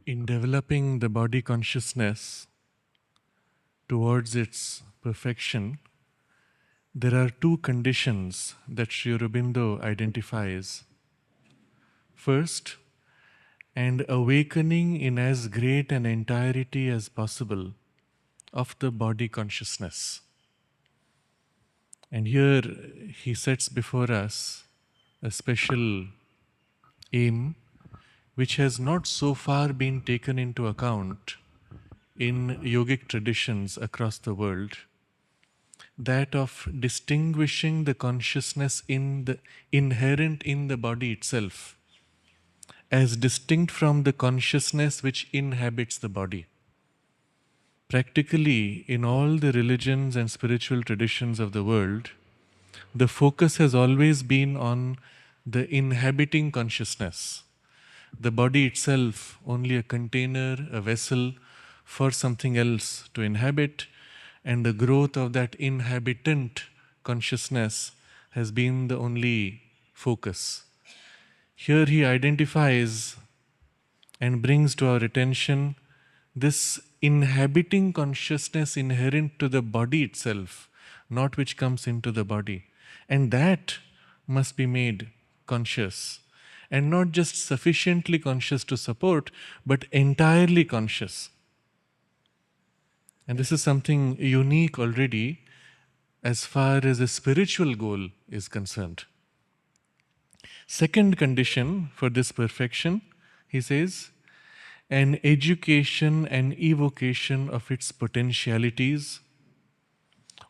In developing the body consciousness towards its perfection, there are two conditions that Sri Aurobindo identifies. First, an awakening in as great an entirety as possible of the body consciousness. And here he sets before us a special aim which has not so far been taken into account in yogic traditions across the world, that of distinguishing the consciousness inherent in the body itself as distinct from the consciousness which inhabits the body. Practically, in all the religions and spiritual traditions of the world, the focus has always been on the inhabiting consciousness. The body itself only a container, a vessel for something else to inhabit, and the growth of that inhabitant consciousness has been the only focus. Here he identifies and brings to our attention this inhabiting consciousness inherent to the body itself, not which comes into the body. And that must be made conscious. And not just sufficiently conscious to support, but entirely conscious. And this is something unique already as far as a spiritual goal is concerned. Second condition for this perfection, he says, an education and evocation of its potentialities,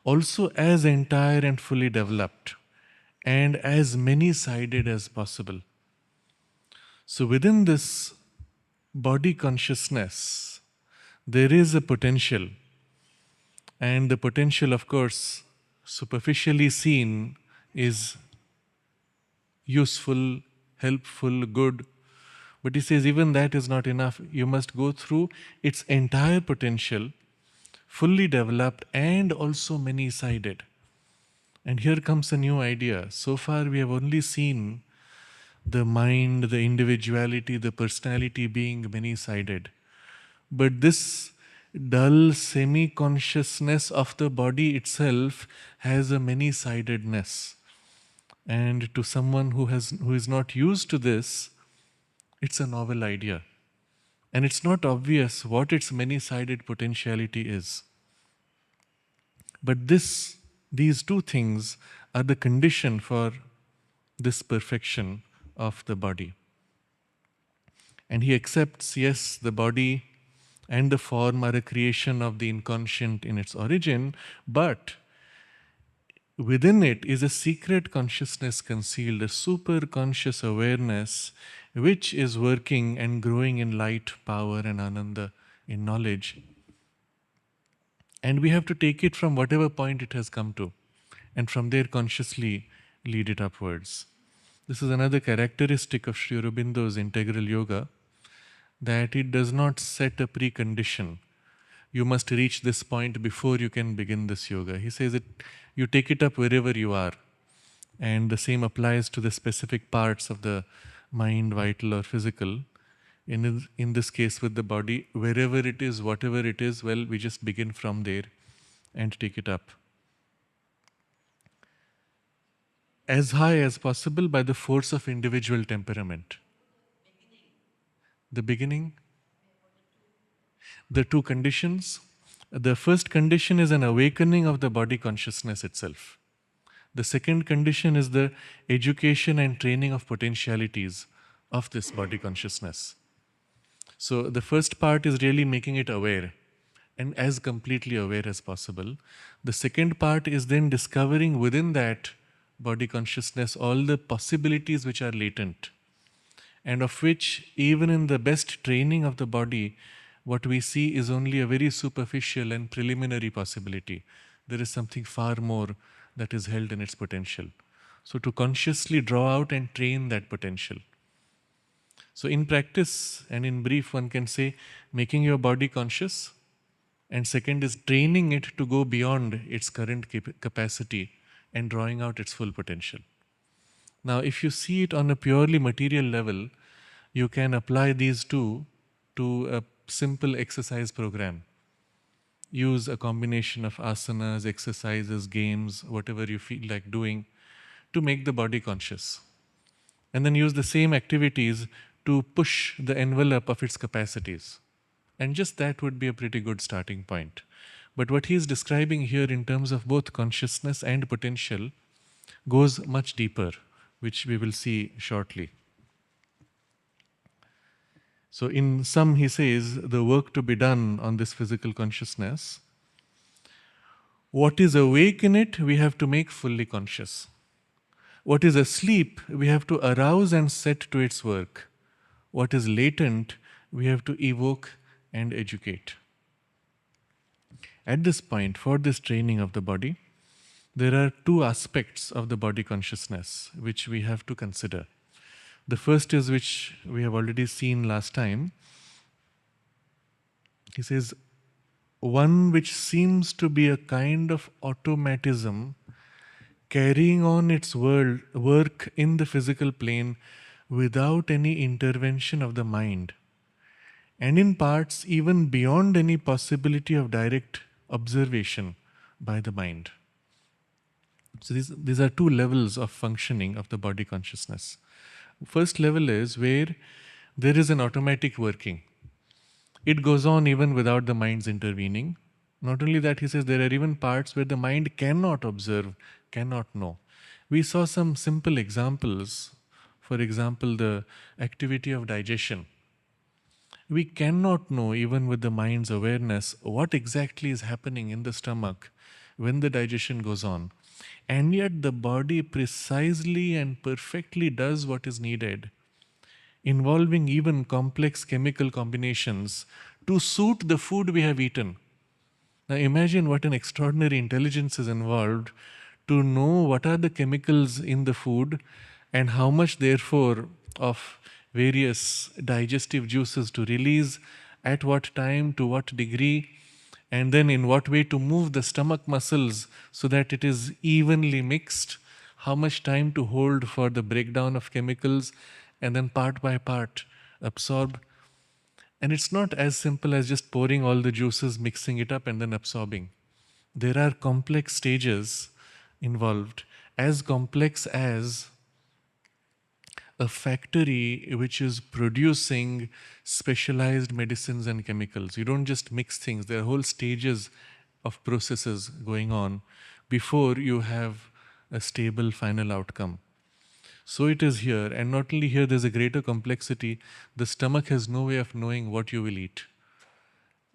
also as entire and fully developed, and as many-sided as possible. So within this body consciousness, there is a potential. And the potential, of course, superficially seen is useful, helpful, good. But he says even that is not enough. You must go through its entire potential, fully developed and also many-sided. And here comes a new idea. So far we have only seen the mind, the individuality, the personality being many-sided. But this dull semi-consciousness of the body itself has a many-sidedness. And to someone who is not used to this, it's a novel idea. And it's not obvious what its many-sided potentiality is. But these two things are the condition for this perfection of the body. And he accepts, yes, the body and the form are a creation of the inconscient in its origin, but within it is a secret consciousness concealed, a super conscious awareness which is working and growing in light, power and ananda, in knowledge. And we have to take it from whatever point it has come to, and from there consciously lead it upwards. This is another characteristic of Sri Aurobindo's integral yoga, that it does not set a precondition. You must reach this point before you can begin this yoga. He says you take it up wherever you are. And the same applies to the specific parts of the mind, vital or physical. In this case with the body, wherever it is, whatever it is, well, we just begin from there and take it up. As high as possible by the force of individual temperament. The beginning, the two conditions. The first condition is an awakening of the body consciousness itself. The second condition is the education and training of potentialities of this body consciousness. So the first part is really making it aware and as completely aware as possible. The second part is then discovering within that body consciousness all the possibilities which are latent, and of which even in the best training of the body, what we see is only a very superficial and preliminary possibility. There is something far more that is held in its potential. So to consciously draw out and train that potential. So in practice and in brief, one can say making your body conscious, and second is training it to go beyond its current capacity and drawing out its full potential. Now, if you see it on a purely material level, you can apply these two to a simple exercise program. Use a combination of asanas, exercises, games, whatever you feel like doing to make the body conscious. And then use the same activities to push the envelope of its capacities. And just that would be a pretty good starting point. But what he is describing here in terms of both consciousness and potential goes much deeper, which we will see shortly. So, in sum, he says the work to be done on this physical consciousness, what is awake in it, we have to make fully conscious. What is asleep, we have to arouse and set to its work. What is latent, we have to evoke and educate. At this point, for this training of the body, there are two aspects of the body consciousness which we have to consider. The first is, which we have already seen last time. He says, one which seems to be a kind of automatism carrying on its work in the physical plane without any intervention of the mind, and in parts even beyond any possibility of direct observation by the mind. So these are two levels of functioning of the body consciousness. First level is where there is an automatic working. It goes on even without the mind's intervening. Not only that, he says there are even parts where the mind cannot observe, cannot know. We saw some simple examples. For example, the activity of digestion. We cannot know, even with the mind's awareness, what exactly is happening in the stomach when the digestion goes on. And yet the body precisely and perfectly does what is needed, involving even complex chemical combinations to suit the food we have eaten. Now imagine what an extraordinary intelligence is involved to know what are the chemicals in the food and how much therefore of various digestive juices to release, at what time, to what degree, and then in what way to move the stomach muscles so that it is evenly mixed, how much time to hold for the breakdown of chemicals, and then part by part absorb. And it's not as simple as just pouring all the juices, mixing it up, and then absorbing. There are complex stages involved, as complex as a factory which is producing specialized medicines and chemicals. You don't just mix things, there are whole stages of processes going on before you have a stable final outcome. So it is here, and not only here, there's a greater complexity. The stomach has no way of knowing what you will eat.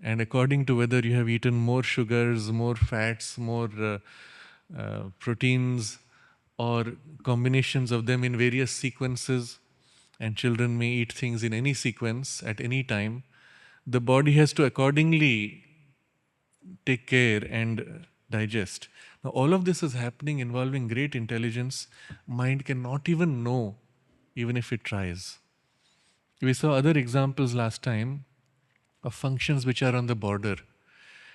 And according to whether you have eaten more sugars, more fats, more proteins, or combinations of them in various sequences, and children may eat things in any sequence at any time, the body has to accordingly take care and digest. Now, all of this is happening involving great intelligence. Mind cannot even know, even if it tries. We saw other examples last time of functions which are on the border,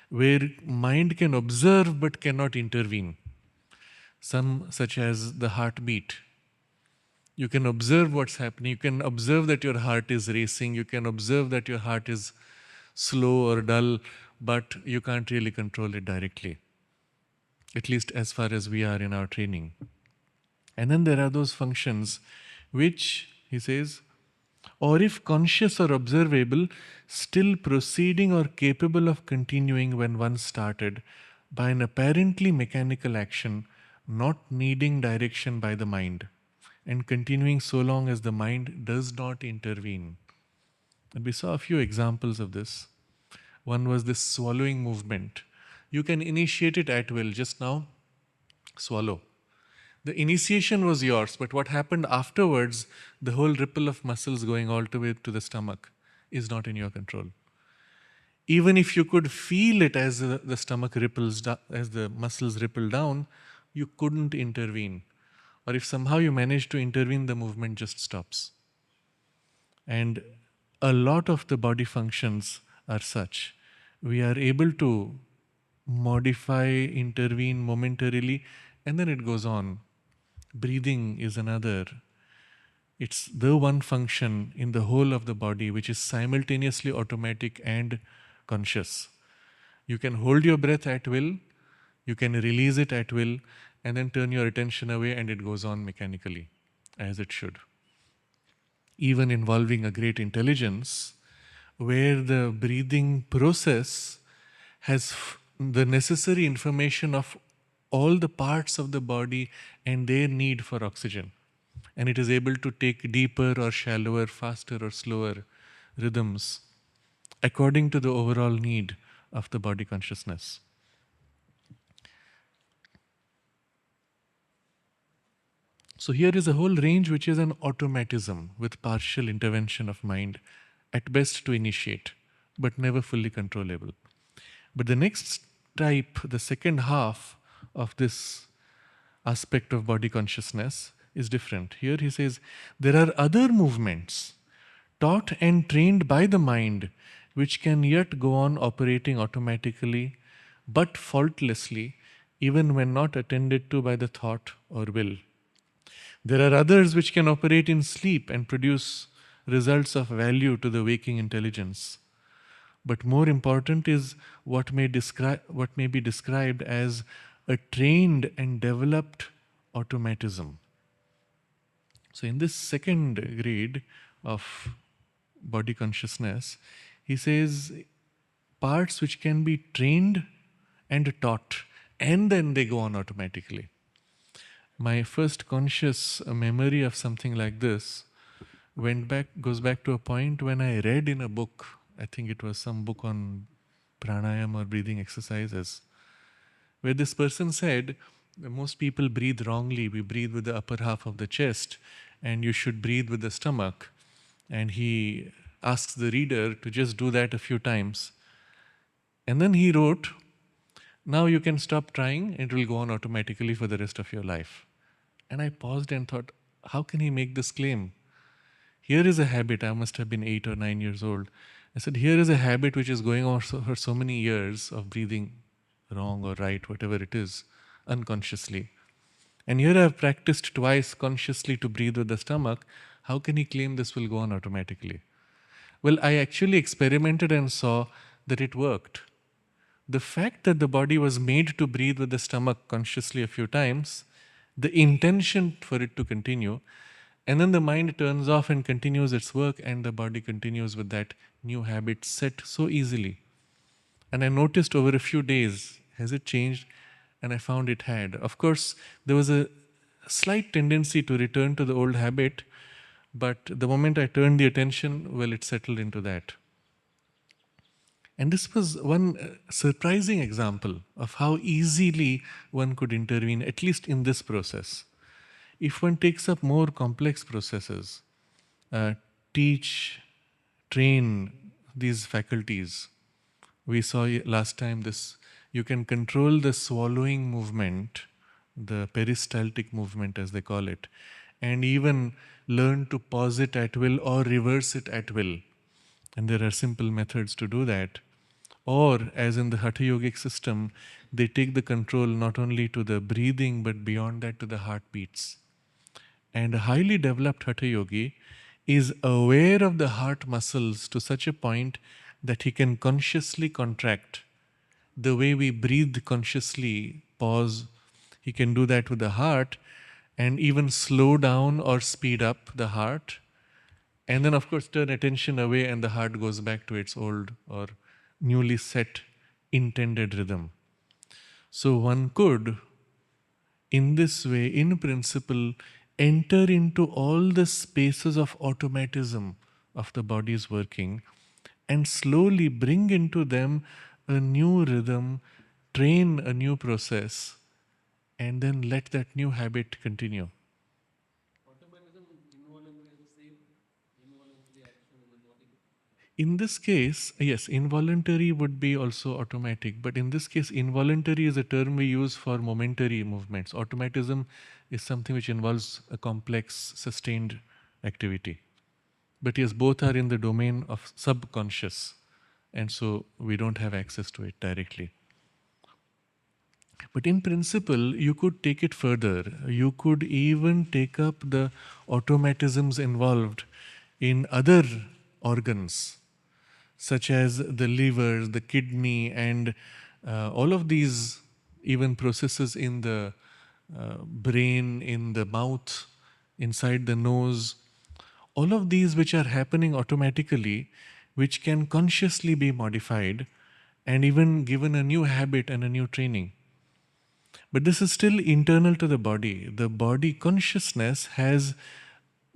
where mind can observe but cannot intervene. Some, such as the heartbeat. You can observe what's happening. You can observe that your heart is racing. You can observe that your heart is slow or dull, but you can't really control it directly, at least as far as we are in our training. And then there are those functions which, he says, or if conscious or observable, still proceeding or capable of continuing when once started by an apparently mechanical action, not needing direction by the mind, and continuing so long as the mind does not intervene. And we saw a few examples of this. One was this swallowing movement. You can initiate it at will. Just now, swallow. The initiation was yours, but what happened afterwards, the whole ripple of muscles going all the way to the stomach, is not in your control. Even if you could feel it as the stomach ripples, as the muscles ripple down, you couldn't intervene. Or if somehow you manage to intervene, the movement just stops. And a lot of the body functions are such. We are able to modify, intervene momentarily, and then it goes on. Breathing is another. It's the one function in the whole of the body which is simultaneously automatic and conscious. You can hold your breath at will, you can release it at will, and then turn your attention away, and it goes on mechanically, as it should. Even involving a great intelligence, where the breathing process has the necessary information of all the parts of the body and their need for oxygen. And it is able to take deeper or shallower, faster or slower rhythms according to the overall need of the body consciousness. So here is a whole range which is an automatism with partial intervention of mind, at best to initiate, but never fully controllable. But the next type, the second half of this aspect of body consciousness is different. Here he says, there are other movements taught and trained by the mind which can yet go on operating automatically but faultlessly, even when not attended to by the thought or will. There are others which can operate in sleep and produce results of value to the waking intelligence. But more important is what may be described as a trained and developed automatism. So in this second grade of body consciousness, he says parts which can be trained and taught, and then they go on automatically. My first conscious memory of something like this goes back to a point when I read in a book, I think it was some book on pranayama or breathing exercises, where this person said, most people breathe wrongly. We breathe with the upper half of the chest, and you should breathe with the stomach. And he asks the reader to just do that a few times. And then he wrote, now you can stop trying, it will go on automatically for the rest of your life. And I paused and thought, how can he make this claim? Here is a habit, I must have been 8 or 9 years old. I said, here is a habit which is going on for so many years of breathing wrong or right, whatever it is, unconsciously. And here I have practiced twice consciously to breathe with the stomach. How can he claim this will go on automatically? Well, I actually experimented and saw that it worked. The fact that the body was made to breathe with the stomach consciously a few times, the intention for it to continue, and then the mind turns off and continues its work, and the body continues with that new habit set so easily. And I noticed over a few days, has it changed? And I found it had. Of course, there was a slight tendency to return to the old habit, but the moment I turned the attention, well, it settled into that. And this was one surprising example of how easily one could intervene, at least in this process. If one takes up more complex processes, teach, train these faculties, we saw last time this, you can control the swallowing movement, the peristaltic movement as they call it, and even learn to pause it at will or reverse it at will. And there are simple methods to do that. Or, as in the Hatha Yogic system, they take the control not only to the breathing but beyond that to the heartbeats. And a highly developed Hatha Yogi is aware of the heart muscles to such a point that he can consciously contract. The way we breathe consciously, pause, he can do that with the heart and even slow down or speed up the heart. And then, of course, turn attention away and the heart goes back to its old or newly set intended rhythm. So one could, in this way, in principle, enter into all the spaces of automatism of the body's working and slowly bring into them a new rhythm, train a new process, and then let that new habit continue. Automatism involuntary is the same involuntary action in the body. In this case, yes, involuntary would be also automatic, but in this case, involuntary is a term we use for momentary movements. Automatism is something which involves a complex, sustained activity. But yes, both are in the domain of subconscious, and so we don't have access to it directly. But in principle, you could take it further. You could even take up the automatisms involved in other organs, such as the liver, the kidney, and all of these even processes in the brain, in the mouth, inside the nose, all of these which are happening automatically, which can consciously be modified and even given a new habit and a new training. But this is still internal to the body. The body consciousness has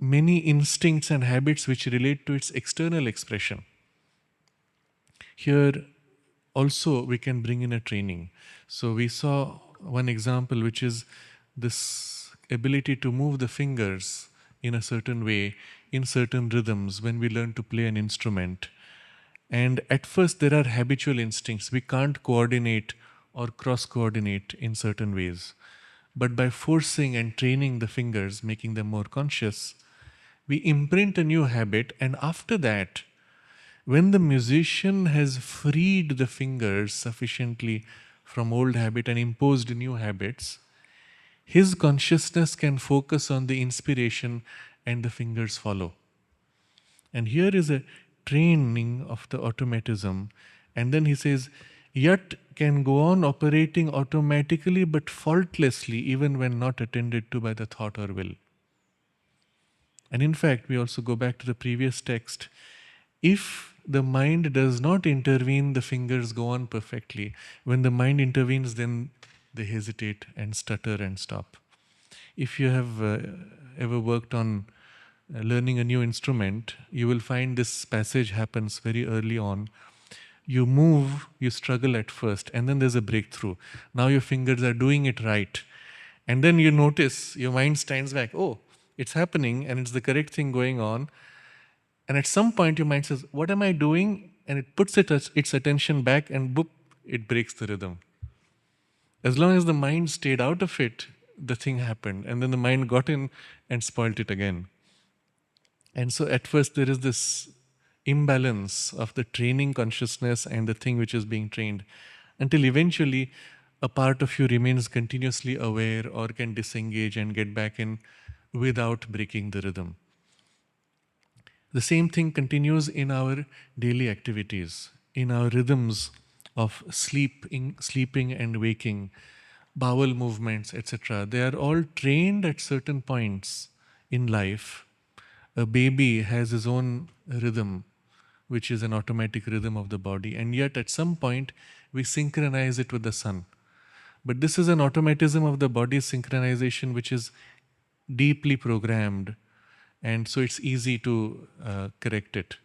many instincts and habits which relate to its external expression. Here also we can bring in a training. So we saw one example, which is this ability to move the fingers in a certain way, in certain rhythms when we learn to play an instrument. And at first there are habitual instincts. We can't coordinate or cross coordinate in certain ways. But by forcing and training the fingers, making them more conscious, we imprint a new habit, and after that, when the musician has freed the fingers sufficiently from old habit and imposed new habits, his consciousness can focus on the inspiration and the fingers follow. And here is a training of the automatism. And then he says, yet can go on operating automatically but faultlessly even when not attended to by the thought or will. And in fact, we also go back to the previous text. If the mind does not intervene, the fingers go on perfectly. When the mind intervenes, then they hesitate and stutter and stop. If you have ever worked on learning a new instrument, you will find this passage happens very early on. You move, you struggle at first, and then there's a breakthrough. Now your fingers are doing it right. And then you notice, your mind stands back, oh, it's happening and it's the correct thing going on. And at some point, your mind says, what am I doing? And it puts its attention back, and boop, it breaks the rhythm. As long as the mind stayed out of it, the thing happened. And then the mind got in and spoiled it again. And so at first, there is this imbalance of the training consciousness and the thing which is being trained, until eventually a part of you remains continuously aware or can disengage and get back in without breaking the rhythm. The same thing continues in our daily activities, in our rhythms of sleeping and waking, bowel movements, etc. They are all trained at certain points in life. A baby has his own rhythm, which is an automatic rhythm of the body, and yet at some point we synchronize it with the sun. But this is an automatism of the body's synchronization which is deeply programmed, and so it's easy to correct it.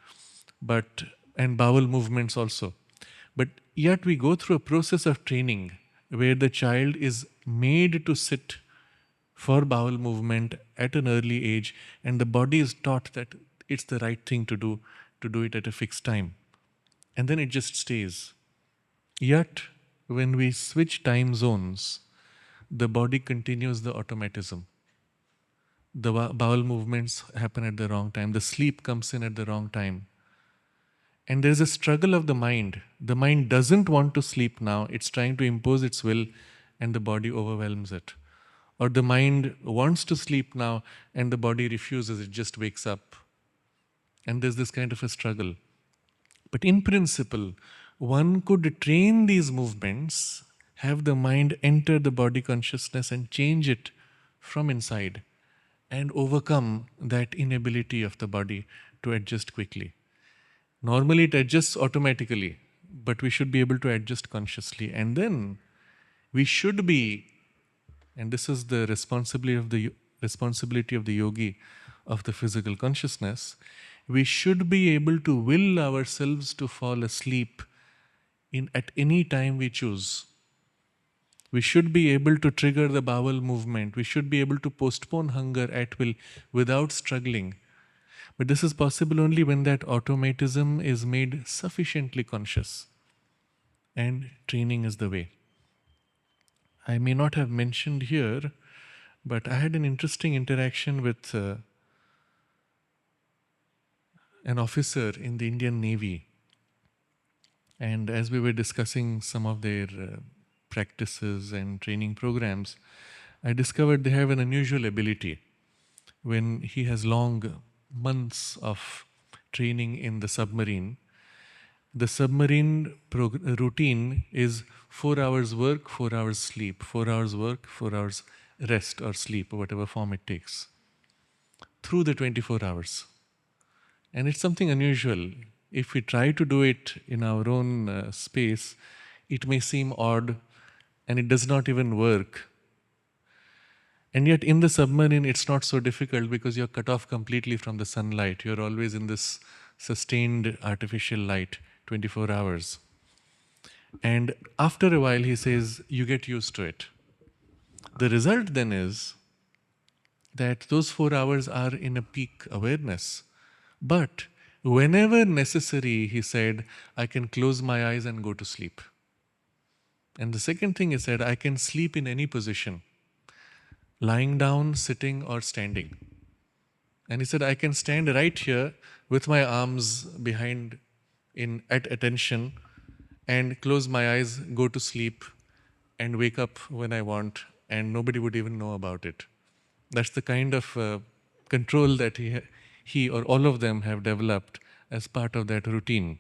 And bowel movements also. But yet we go through a process of training where the child is made to sit for bowel movement at an early age, and the body is taught that it's the right thing to do it at a fixed time. And then it just stays. Yet, when we switch time zones, the body continues the automatism. The bowel movements happen at the wrong time, the sleep comes in at the wrong time. And there's a struggle of the mind. The mind doesn't want to sleep now, it's trying to impose its will, and the body overwhelms it. Or the mind wants to sleep now, and the body refuses, it just wakes up. And there's this kind of a struggle. But in principle, one could train these movements, have the mind enter the body consciousness and change it from inside, and overcome that inability of the body to adjust quickly. Normally it adjusts automatically, but we should be able to adjust consciously. And then we should be, and this is the responsibility of the yogi of the physical consciousness, we should be able to will ourselves to fall asleep at any time we choose. We should be able to trigger the bowel movement. We should be able to postpone hunger at will without struggling. But this is possible only when that automatism is made sufficiently conscious. And training is the way. I may not have mentioned here, but I had an interesting interaction with an officer in the Indian Navy. And as we were discussing some of their practices and training programs, I discovered they have an unusual ability. When he has long months of training in the submarine routine is 4 hours work, 4 hours sleep, 4 hours work, 4 hours rest or sleep, or whatever form it takes, through the 24 hours. And it's something unusual. If we try to do it in our own space, it may seem odd and it does not even work. And yet, in the submarine, it's not so difficult because you're cut off completely from the sunlight. You're always in this sustained artificial light 24 hours. And after a while, he says, you get used to it. The result then is that those 4 hours are in a peak awareness. But whenever necessary, he said, I can close my eyes and go to sleep. And the second thing he said, I can sleep in any position, lying down, sitting, or standing. And he said, I can stand right here with my arms behind at attention and close my eyes, go to sleep, and wake up when I want, and nobody would even know about it. That's the kind of control that he or all of them have developed as part of that routine.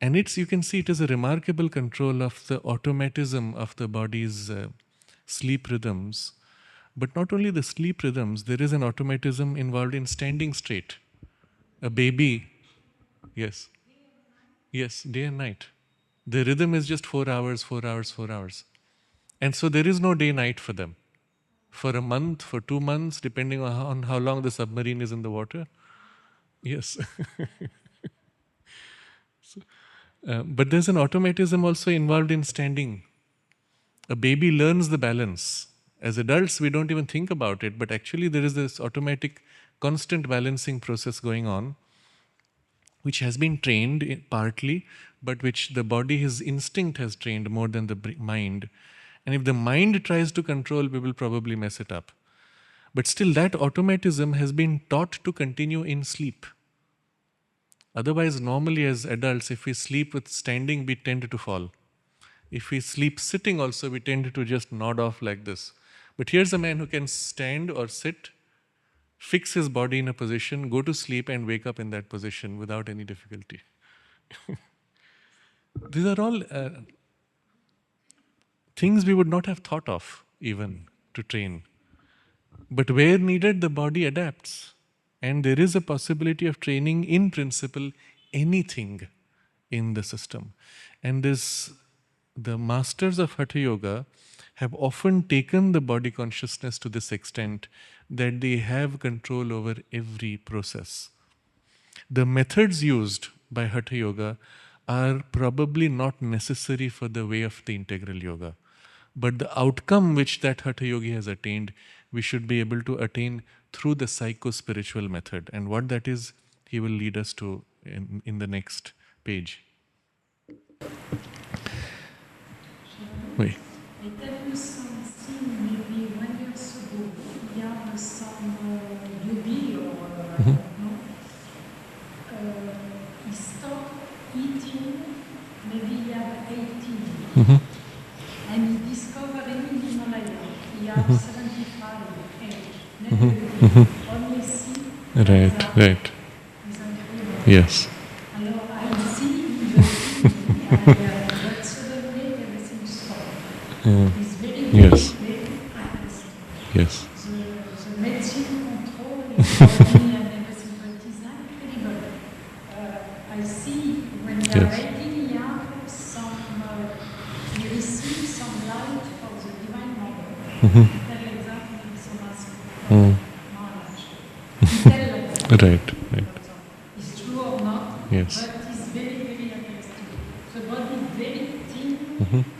And you can see it is a remarkable control of the automatism of the body's sleep rhythms. But not only the sleep rhythms, there is an automatism involved in standing straight. A baby, yes, day and night. The rhythm is just 4 hours, 4 hours, 4 hours. And so there is no day-night for them. For a month, for 2 months, depending on how long the submarine is in the water. Yes. But there's an automatism also involved in standing. A baby learns the balance. As adults, we don't even think about it, but actually there is this automatic, constant balancing process going on, which has been trained partly, but which the body, his instinct has trained more than the mind. And if the mind tries to control, we will probably mess it up. But still, that automatism has been taught to continue in sleep. Otherwise, normally as adults, if we sleep with standing, we tend to fall. If we sleep sitting also, we tend to just nod off like this. But here's a man who can stand or sit, fix his body in a position, go to sleep and wake up in that position without any difficulty. These are all things we would not have thought of even to train. But where needed, the body adapts. And there is a possibility of training, in principle, anything in the system. And the masters of Hatha Yoga have often taken the body consciousness to this extent that they have control over every process. The methods used by Hatha Yoga are probably not necessary for the way of the integral yoga. But the outcome which that Hatha Yogi has attained, we should be able to attain through the psycho-spiritual method. And what that is, he will lead us to in the next page. Wait. I tell you something, maybe 1 year ago, il y a some yogi or I don't know, he stopped eating, maybe he had 18, and he discovered in Himalaya, he has 75 age, only see Right. Yes. Alors, I see in the TV, but suddenly everything stopped. It's very, Yes. very interesting. Yes. The medicine control is body and everything, but it's incredible. I see when they are Yes. writing here, we receive some light from the Divine Mother. Tell exactly so much. Maharaj. Tell like that. Right. It's true or not, Yes. but it's very, very interesting. The body very thin,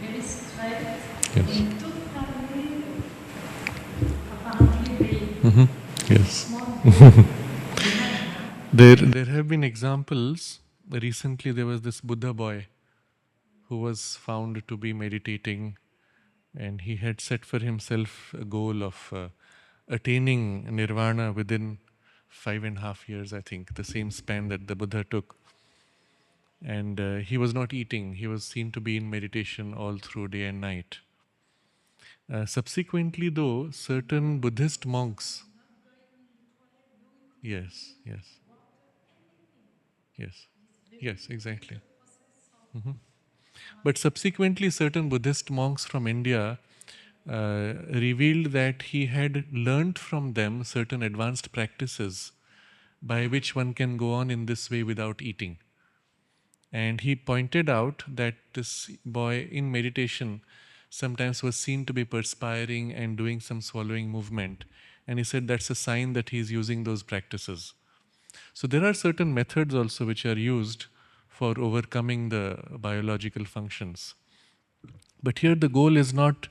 very straight, Yes. and totally, apparently very Yes. small. There have been examples. Recently, there was this Buddha boy who was found to be meditating, and he had set for himself a goal of attaining nirvana within 5.5 years, I think, the same span that the Buddha took. And he was not eating. He was seen to be in meditation all through day and night. Subsequently, though, certain Buddhist monks, yes, yes, yes, yes, exactly. But subsequently, certain Buddhist monks from India revealed that he had learnt from them certain advanced practices by which one can go on in this way without eating. And he pointed out that this boy in meditation sometimes was seen to be perspiring and doing some swallowing movement. And he said that's a sign that he is using those practices. So there are certain methods also which are used for overcoming the biological functions. But here the goal is not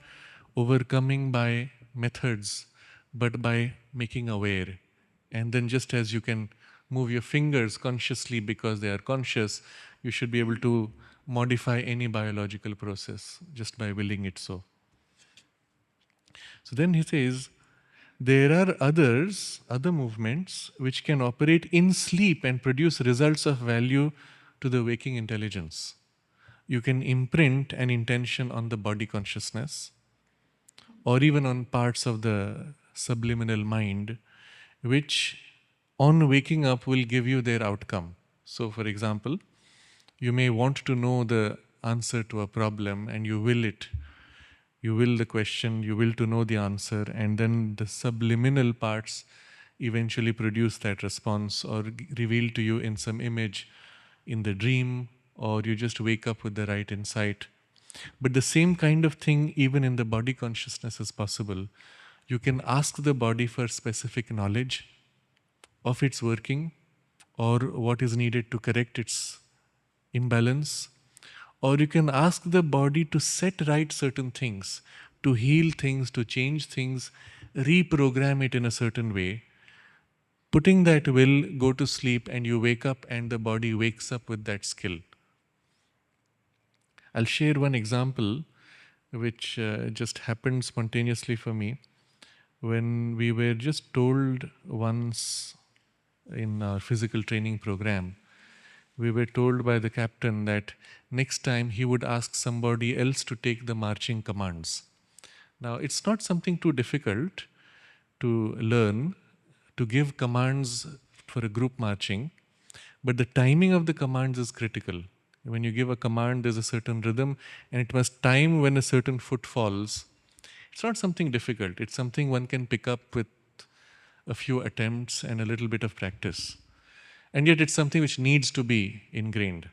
overcoming by methods, but by making aware. And then, just as you can move your fingers consciously because they are conscious, you should be able to modify any biological process just by willing it so. So then he says, there are other movements which can operate in sleep and produce results of value to the waking intelligence. You can imprint an intention on the body consciousness or even on parts of the subliminal mind, which on waking up will give you their outcome. So, for example, you may want to know the answer to a problem and you will it. You will the question, you will to know the answer, and then the subliminal parts eventually produce that response or reveal to you in some image in the dream, or you just wake up with the right insight. But the same kind of thing, even in the body consciousness, is possible. You can ask the body for specific knowledge of its working or what is needed to correct its imbalance, or you can ask the body to set right certain things, to heal things, to change things, reprogram it in a certain way. Putting that will, go to sleep, and you wake up, and the body wakes up with that skill. I'll share one example which just happened spontaneously for me. When we were just told once in our physical training program, we were told by the captain that next time he would ask somebody else to take the marching commands. Now, it's not something too difficult to learn, to give commands for a group marching, but the timing of the commands is critical. When you give a command, there's a certain rhythm, and it must time when a certain foot falls. It's not something difficult. It's something one can pick up with a few attempts and a little bit of practice. And yet it's something which needs to be ingrained.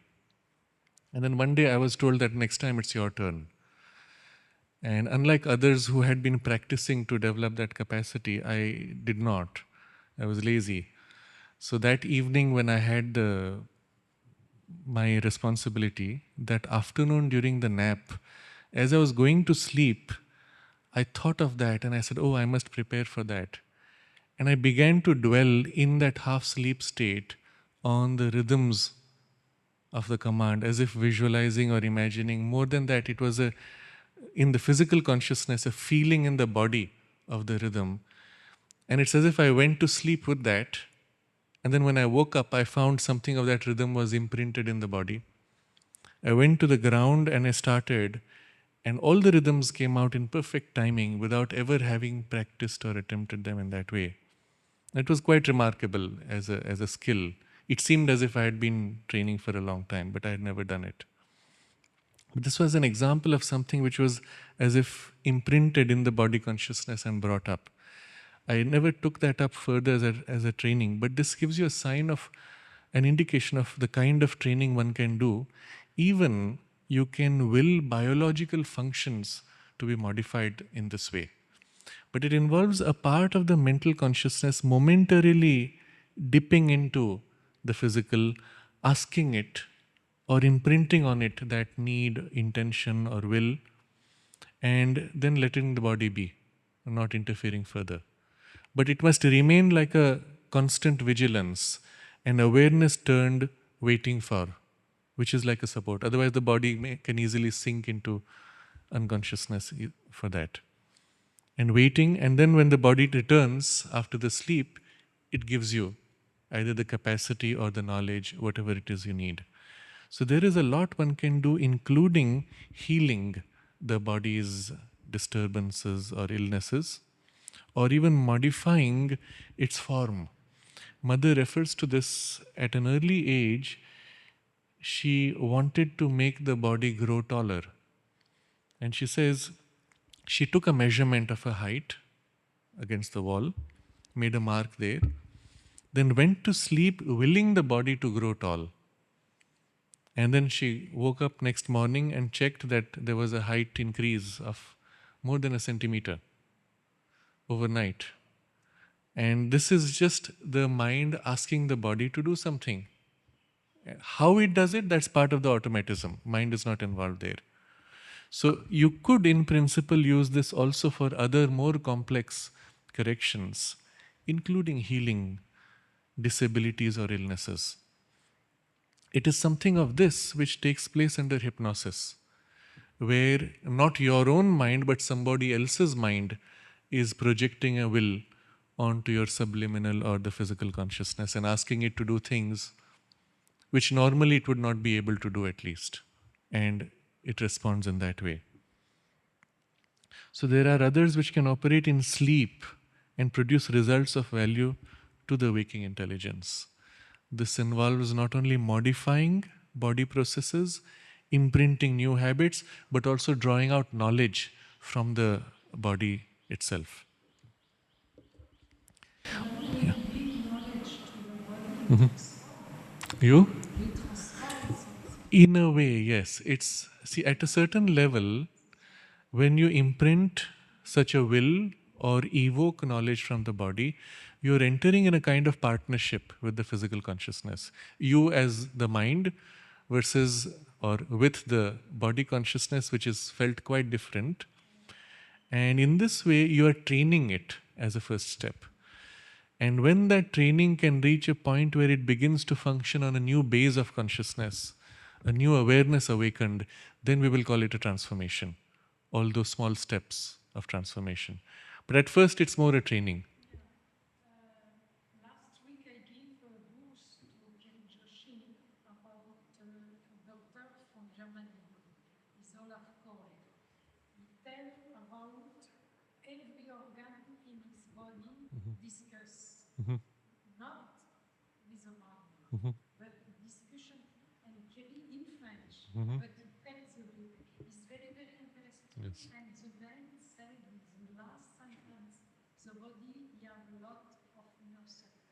And then one day I was told that next time it's your turn. And unlike others who had been practicing to develop that capacity, I did not. I was lazy. So that evening when I had my responsibility, that afternoon during the nap, as I was going to sleep, I thought of that and I said, oh, I must prepare for that. And I began to dwell in that half-sleep state on the rhythms of the command, as if visualizing or imagining. More than that, it was in the physical consciousness, a feeling in the body of the rhythm. And it's as if I went to sleep with that, and then when I woke up, I found something of that rhythm was imprinted in the body. I went to the ground and I started, and all the rhythms came out in perfect timing without ever having practiced or attempted them in that way. It was quite remarkable as a skill. It seemed as if I had been training for a long time, but I had never done it. But this was an example of something which was as if imprinted in the body consciousness and brought up. I never took that up further as a training, but this gives you a sign of an indication of the kind of training one can do. Even you can will biological functions to be modified in this way. But it involves a part of the mental consciousness momentarily dipping into the physical, asking it or imprinting on it that need, intention or will, and then letting the body be, not interfering further. But it must remain like a constant vigilance, an awareness turned waiting for, which is like a support. Otherwise the body can easily sink into unconsciousness for that. And waiting, and then when the body returns after the sleep, it gives you either the capacity or the knowledge, whatever it is you need. So there is a lot one can do, including healing the body's disturbances or illnesses, or even modifying its form. Mother refers to this at an early age. She wanted to make the body grow taller. And she says she took a measurement of her height against the wall, made a mark there, then went to sleep willing the body to grow tall. And then she woke up next morning and checked that there was a height increase of more than a centimeter overnight. And this is just the mind asking the body to do something. How it does it, that's part of the automatism. Mind is not involved there. So you could, in principle, use this also for other more complex corrections, including healing disabilities or illnesses. It is something of this which takes place under hypnosis, where not your own mind but somebody else's mind is projecting a will onto your subliminal or the physical consciousness and asking it to do things which normally it would not be able to do, at least. And it responds in that way. So there are others which can operate in sleep and produce results of value to the waking intelligence. This involves not only modifying body processes, imprinting new habits, but also drawing out knowledge from the body itself. Yeah. You? In a way, yes. It's, see, at a certain level, when you imprint such a will or evoke knowledge from the body, you're entering in a kind of partnership with the physical consciousness. You as the mind versus or with the body consciousness, which is felt quite different. And in this way, you are training it as a first step. And when that training can reach a point where it begins to function on a new base of consciousness, a new awareness awakened, then we will call it a transformation. All those small steps of transformation. But at first, it's more a training. Last week I gave a booth to Ken Joshi about a doctor from Germany. He's Olaf Kohl. He tells about every organ in his body discuss, not with a mind, but discussion and clearly in French, but it tells a bit. It's very, very interesting. Yes. And the man said in the last sentence, the body, you have a lot of inner circle.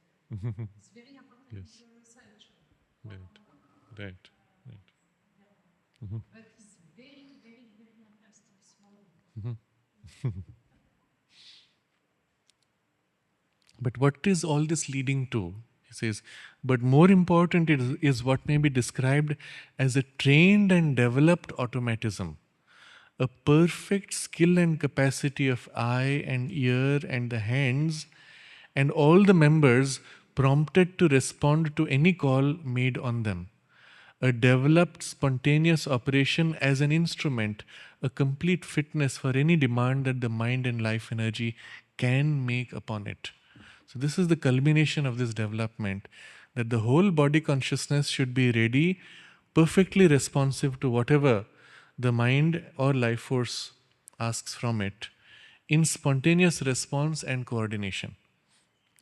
It's very important Yes. to research. Right. But it's very, very, very interesting small. But what is all this leading to? He says, but more important is what may be described as a trained and developed automatism. A perfect skill and capacity of eye and ear and the hands and all the members prompted to respond to any call made on them. A developed spontaneous operation as an instrument, a complete fitness for any demand that the mind and life energy can make upon it. So this is the culmination of this development, that the whole body consciousness should be ready, perfectly responsive to whatever the mind or life force asks from it, in spontaneous response and coordination.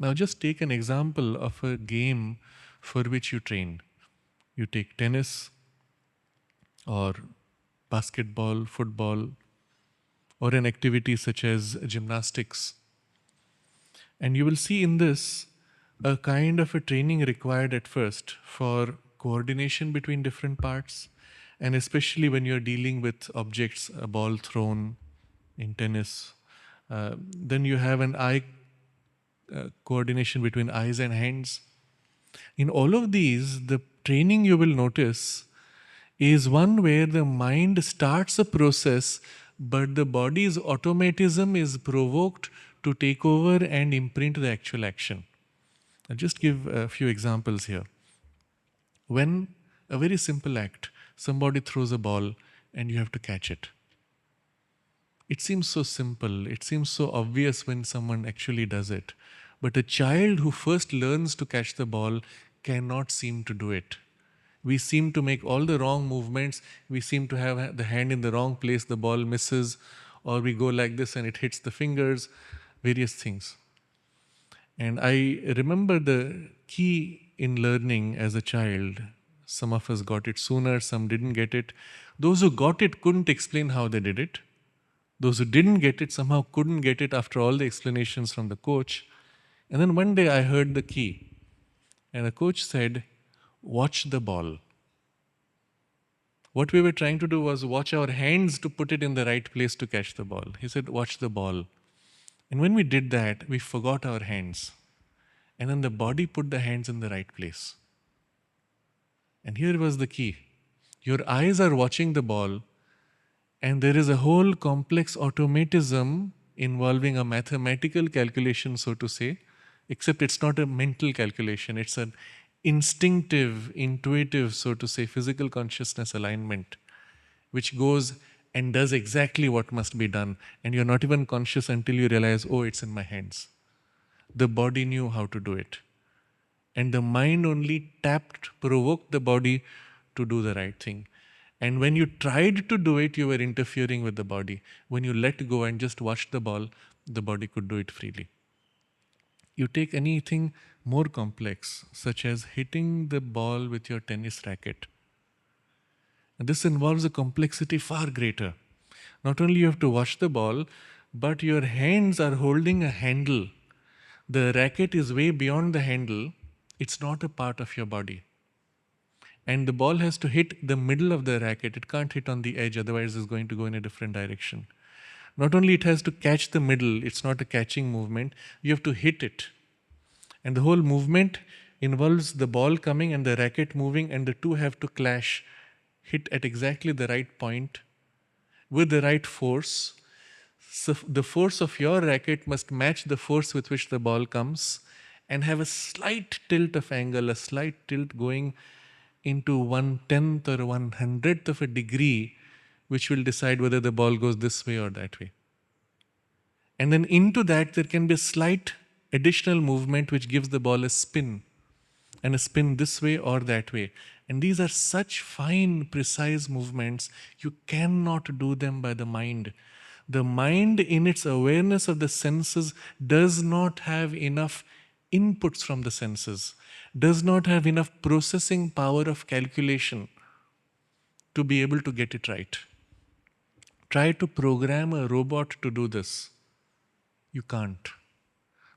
Now just take an example of a game for which you train. You take tennis or basketball, football, or an activity such as gymnastics. And you will see in this a kind of a training required at first for coordination between different parts, and especially when you're dealing with objects, a ball thrown in tennis. Then you have an eye coordination between eyes and hands. In all of these, the training you will notice is one where the mind starts a process, but the body's automatism is provoked to take over and imprint the actual action. I'll just give a few examples here. When a very simple act, somebody throws a ball and you have to catch it. It seems so simple, it seems so obvious when someone actually does it. But a child who first learns to catch the ball cannot seem to do it. We seem to make all the wrong movements. We seem to have the hand in the wrong place, the ball misses, or we go like this and it hits the fingers, various things. And I remember the key in learning as a child. Some of us got it sooner, some didn't get it. Those who got it couldn't explain how they did it. Those who didn't get it somehow couldn't get it after all the explanations from the coach. And then one day I heard the key. And the coach said, "Watch the ball." What we were trying to do was watch our hands to put it in the right place to catch the ball. He said, "Watch the ball." And when we did that, we forgot our hands. And then the body put the hands in the right place. And here was the key. Your eyes are watching the ball, and there is a whole complex automatism involving a mathematical calculation, so to say, except it's not a mental calculation, it's an instinctive, intuitive, so to say, physical consciousness alignment, which goes and does exactly what must be done. And you're not even conscious until you realize, oh, it's in my hands. The body knew how to do it. And the mind only provoked the body to do the right thing. And when you tried to do it, you were interfering with the body. When you let go and just watched the body could do it freely. You take anything more complex, such as hitting the ball with your tennis racket. And this involves a complexity far greater. Not only you have to watch the ball, but your hands are holding a handle. The racket is way beyond the handle. It's not a part of your body. And the ball has to hit the middle of the racket. It can't hit on the edge, otherwise it's going to go in a different direction. Not only it has to catch the middle, it's not a catching movement, you have to hit it. And the whole movement involves the ball coming and the racket moving, and the two have to clash, hit at exactly the right point, with the right force. So the force of your racket must match the force with which the ball comes, and have a slight tilt of angle, a slight tilt going into 1/10 or 1/100th of a degree, which will decide whether the ball goes this way or that way. And then into that there can be a slight additional movement which gives the ball a spin, and a spin this way or that way. And these are such fine, precise movements, you cannot do them by the mind. The mind, in its awareness of the senses, does not have enough inputs from the senses, does not have enough processing power of calculation to be able to get it right. Try to program a robot to do this. You can't.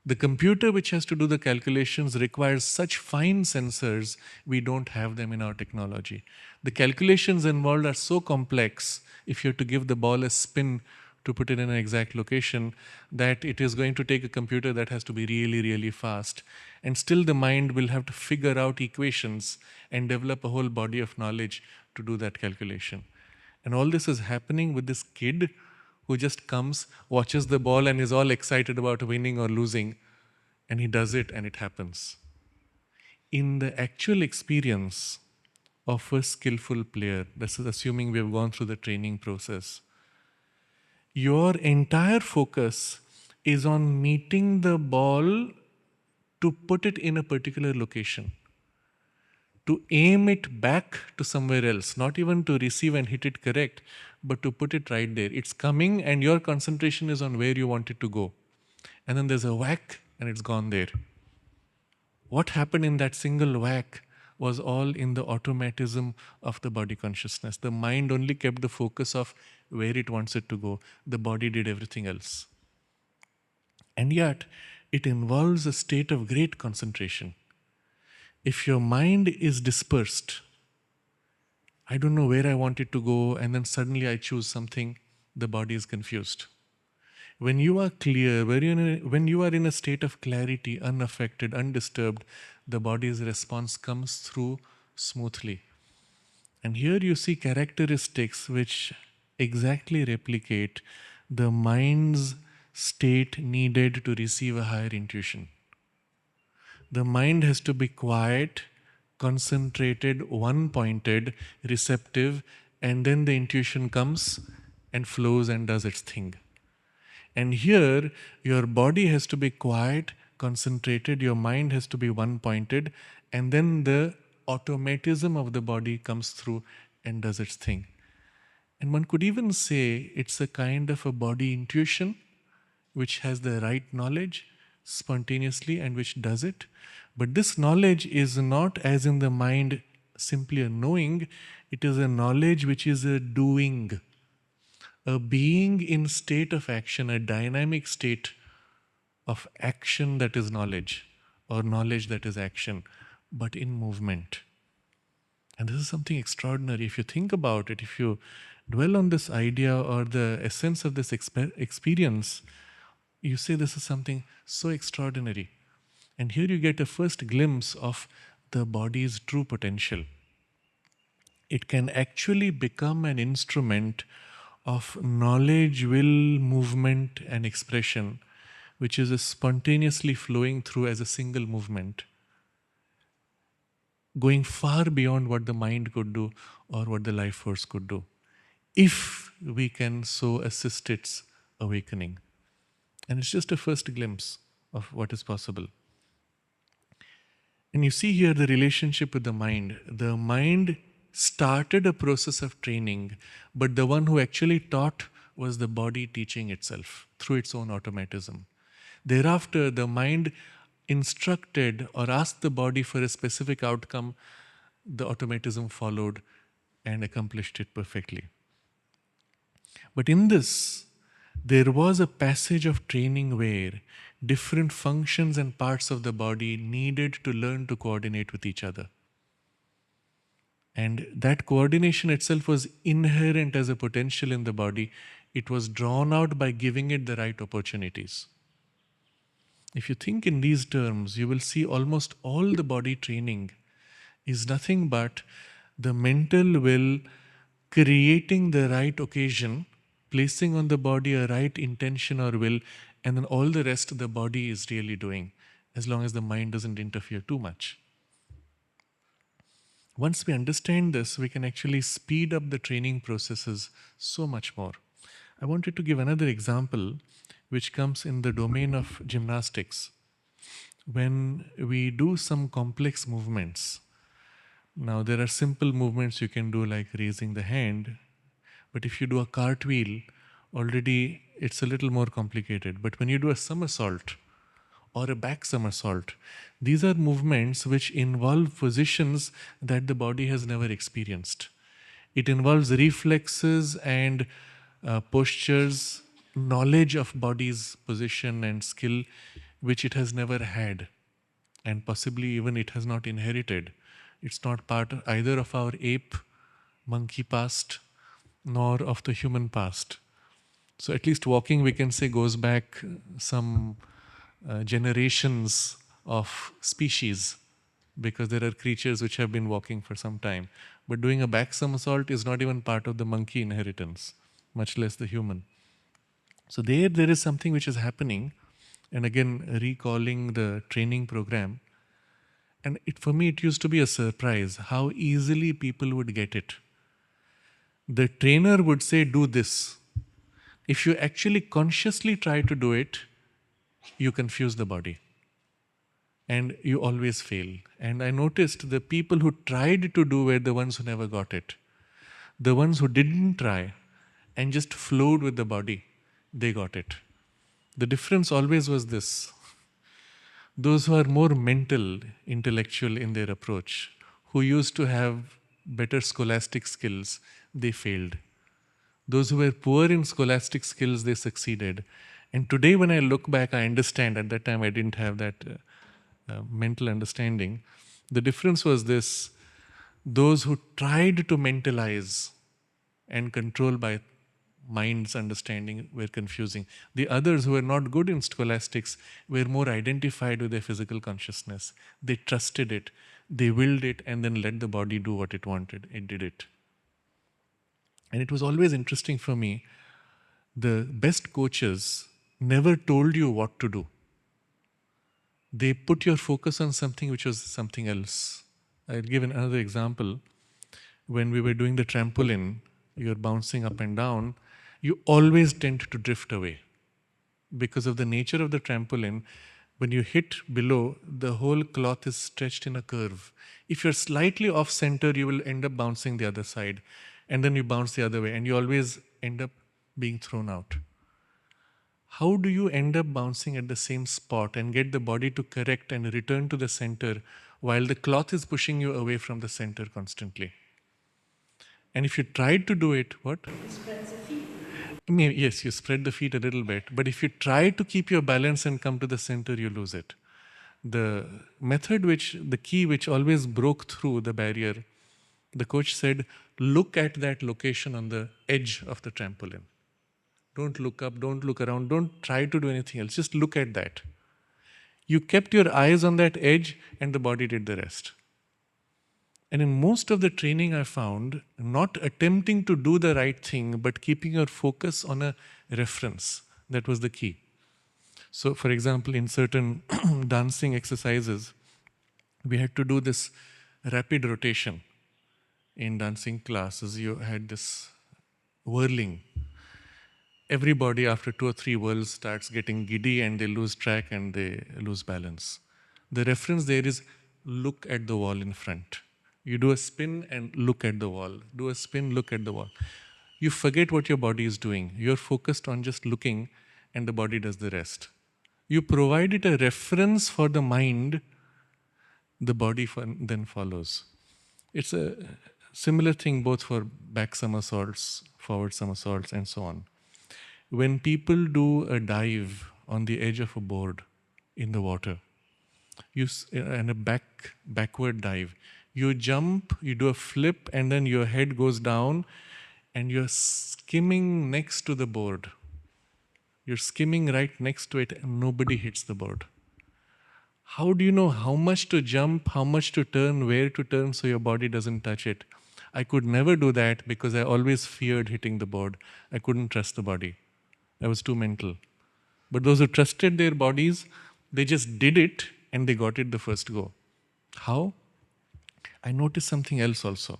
The computer which has to do the calculations requires such fine sensors, we don't have them in our technology. The calculations involved are so complex, if you have to give the ball a spin to put it in an exact location, that it is going to take a computer that has to be really, really fast. And still the mind will have to figure out equations and develop a whole body of knowledge to do that calculation. And all this is happening with this kid who just comes, watches the ball and is all excited about winning or losing, and he does it and it happens. In the actual experience of a skillful player, this is assuming we have gone through the training process, your entire focus is on meeting the ball to put it in a particular location, to aim it back to somewhere else, not even to receive and hit it correct, but to put it right there. It's coming and your concentration is on where you want it to go. And then there's a whack and it's gone there. What happened in that single whack was all in the automatism of the body consciousness. The mind only kept the focus of where it wants it to go. The body did everything else. And yet, it involves a state of great concentration. If your mind is dispersed, I don't know where I want it to go, and then suddenly I choose something, the body is confused. When you are clear, when you are in a state of clarity, unaffected, undisturbed, the body's response comes through smoothly. And here you see characteristics which exactly replicate the mind's state needed to receive a higher intuition. The mind has to be quiet, concentrated, one-pointed, receptive, and then the intuition comes and flows and does its thing. And here, your body has to be quiet, concentrated, your mind has to be one-pointed, and then the automatism of the body comes through and does its thing. And one could even say it's a kind of a body intuition which has the right knowledge spontaneously and which does it. But this knowledge is not, as in the mind, simply a knowing, it is a knowledge which is a doing, a being in state of action, a dynamic state of action that is knowledge, or knowledge that is action, but in movement. And this is something extraordinary. If you think about it, if you dwell on this idea or the essence of this experience, you say this is something so extraordinary. And here you get a first glimpse of the body's true potential. It can actually become an instrument of knowledge, will, movement, and expression, which is spontaneously flowing through as a single movement, going far beyond what the mind could do or what the life force could do, if we can so assist its awakening. And it's just a first glimpse of what is possible. And you see here the relationship with the mind. The mind started a process of training, but the one who actually taught was the body teaching itself through its own automatism. Thereafter, the mind instructed or asked the body for a specific outcome, the automatism followed and accomplished it perfectly. But in this, there was a passage of training where different functions and parts of the body needed to learn to coordinate with each other. And that coordination itself was inherent as a potential in the body. It was drawn out by giving it the right opportunities. If you think in these terms, you will see almost all the body training is nothing but the mental will creating the right occasion, placing on the body a right intention or will, and then all the rest the body is really doing, as long as the mind doesn't interfere too much. Once we understand this, we can actually speed up the training processes so much more. I wanted to give another example which comes in the domain of gymnastics. When we do some complex movements, now there are simple movements you can do like raising the hand, but if you do a cartwheel, already it's a little more complicated. But when you do a somersault or a back somersault, these are movements which involve positions that the body has never experienced. It involves reflexes and postures, knowledge of body's position and skill, which it has never had, and possibly even it has not inherited. It's not part either of our ape, monkey past, nor of the human past. So at least walking, we can say, goes back some generations of species, because there are creatures which have been walking for some time. But doing a back somersault is not even part of the monkey inheritance, much less the human. So there is something which is happening, and again recalling the training program. And for me, it used to be a surprise how easily people would get it. The trainer would say, do this. If you actually consciously try to do it, you confuse the body. And you always fail. And I noticed the people who tried to do were the ones who never got it. The ones who didn't try and just flowed with the body, they got it. The difference always was this. Those who are more mental, intellectual in their approach, who used to have better scholastic skills, they failed. Those who were poor in scholastic skills, they succeeded. And today when I look back, I understand. At that time I didn't have that mental understanding. The difference was this: those who tried to mentalize and control by mind's understanding were confusing. The others who were not good in scholastics were more identified with their physical consciousness. They trusted it, they willed it, and then let the body do what it wanted. It did it. And it was always interesting for me, the best coaches never told you what to do. They put your focus on something which was something else. I'll give another example. When we were doing the trampoline, you're bouncing up and down, you always tend to drift away. Because of the nature of the trampoline, when you hit below, the whole cloth is stretched in a curve. If you're slightly off center, you will end up bouncing the other side. And then you bounce the other way, and you always end up being thrown out. How do you end up bouncing at the same spot and get the body to correct and return to the center while the cloth is pushing you away from the center constantly? And if you tried to do it, what? Spread the feet. Yes, you spread the feet a little bit, but if you try to keep your balance and come to the center, you lose it. The the key which always broke through the barrier, the coach said, look at that location on the edge of the trampoline. Don't look up, don't look around, don't try to do anything else, just look at that. You kept your eyes on that edge and the body did the rest. And in most of the training I found, not attempting to do the right thing, but keeping your focus on a reference, that was the key. So for example, in certain dancing exercises, we had to do this rapid rotation. In dancing classes, you had this whirling. Everybody after 2 or 3 whirls starts getting giddy and they lose track and they lose balance. The reference there is look at the wall in front. You do a spin and look at the wall. Do a spin, look at the wall. You forget what your body is doing. You're focused on just looking and the body does the rest. You provide it a reference for the mind, the body then follows. It's a similar thing both for back somersaults, forward somersaults, and so on. When people do a dive on the edge of a board in the water, and a backward dive, you jump, you do a flip, and then your head goes down, and you're skimming next to the board. You're skimming right next to it, and nobody hits the board. How do you know how much to jump, how much to turn, where to turn so your body doesn't touch it? I could never do that because I always feared hitting the board. I couldn't trust the body. I was too mental. But those who trusted their bodies, they just did it and they got it the first go. How? I noticed something else also.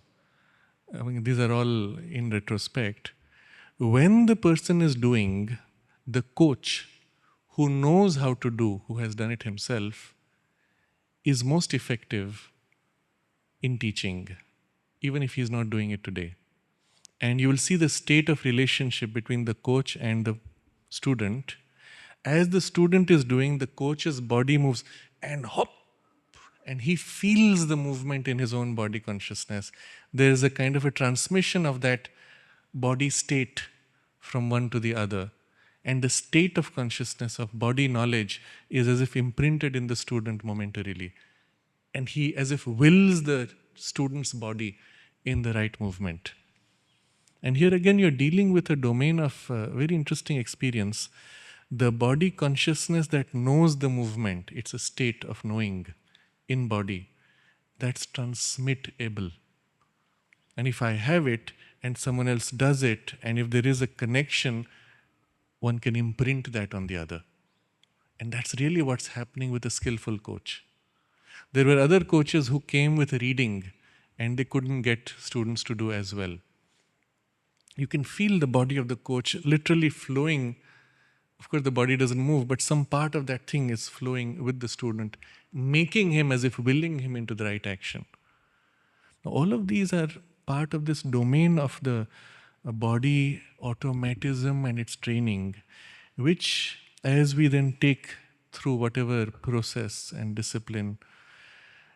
I mean, these are all in retrospect. When the person is doing, the coach who knows how to do, who has done it himself, is most effective in teaching, even if he's not doing it today. And you will see the state of relationship between the coach and the student. As the student is doing, the coach's body moves and hop, and he feels the movement in his own body consciousness. There is a kind of a transmission of that body state from one to the other. And the state of consciousness of body knowledge is as if imprinted in the student momentarily. And he as if wills the student's body in the right movement. And here again, you're dealing with a domain of very interesting experience. The body consciousness that knows the movement, it's a state of knowing in body, that's transmittable. And if I have it and someone else does it, and if there is a connection, one can imprint that on the other. And that's really what's happening with a skillful coach. There were other coaches who came with reading and they couldn't get students to do as well. You can feel the body of the coach literally flowing. Of course, the body doesn't move, but some part of that thing is flowing with the student, making him as if willing him into the right action. Now, all of these are part of this domain of the body automatism and its training, which as we then take through whatever process and discipline,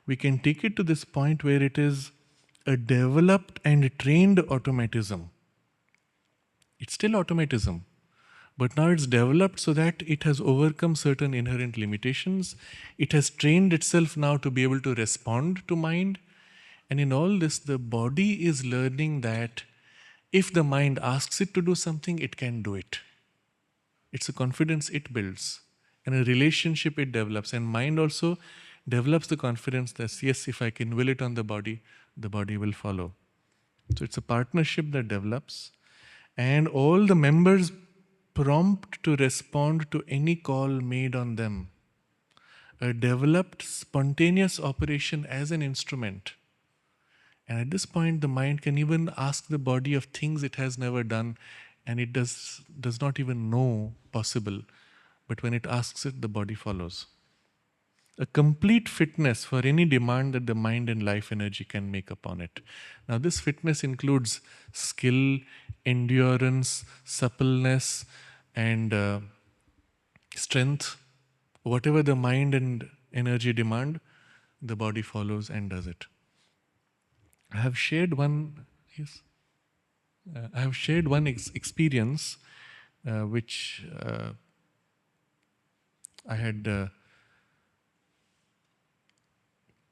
we can take it to this point where it is a developed and trained automatism. It's still automatism, but now it's developed so that it has overcome certain inherent limitations. It has trained itself now to be able to respond to mind. And in all this, the body is learning that if the mind asks it to do something, it can do it. It's a confidence it builds and a relationship it develops. And mind also develops the confidence that, yes, if I can will it on the body will follow. So it's a partnership that develops. And all the members prompt to respond to any call made on them. A developed spontaneous operation as an instrument. And at this point, the mind can even ask the body of things it has never done, and it does not even know possible. But when it asks it, the body follows. a complete fitness for any demand that the mind and life energy can make upon it. Now, this fitness includes skill, endurance, suppleness, and strength. Whatever the mind and energy demand, the body follows and does it. I have shared one, yes, I have shared one experience which I had.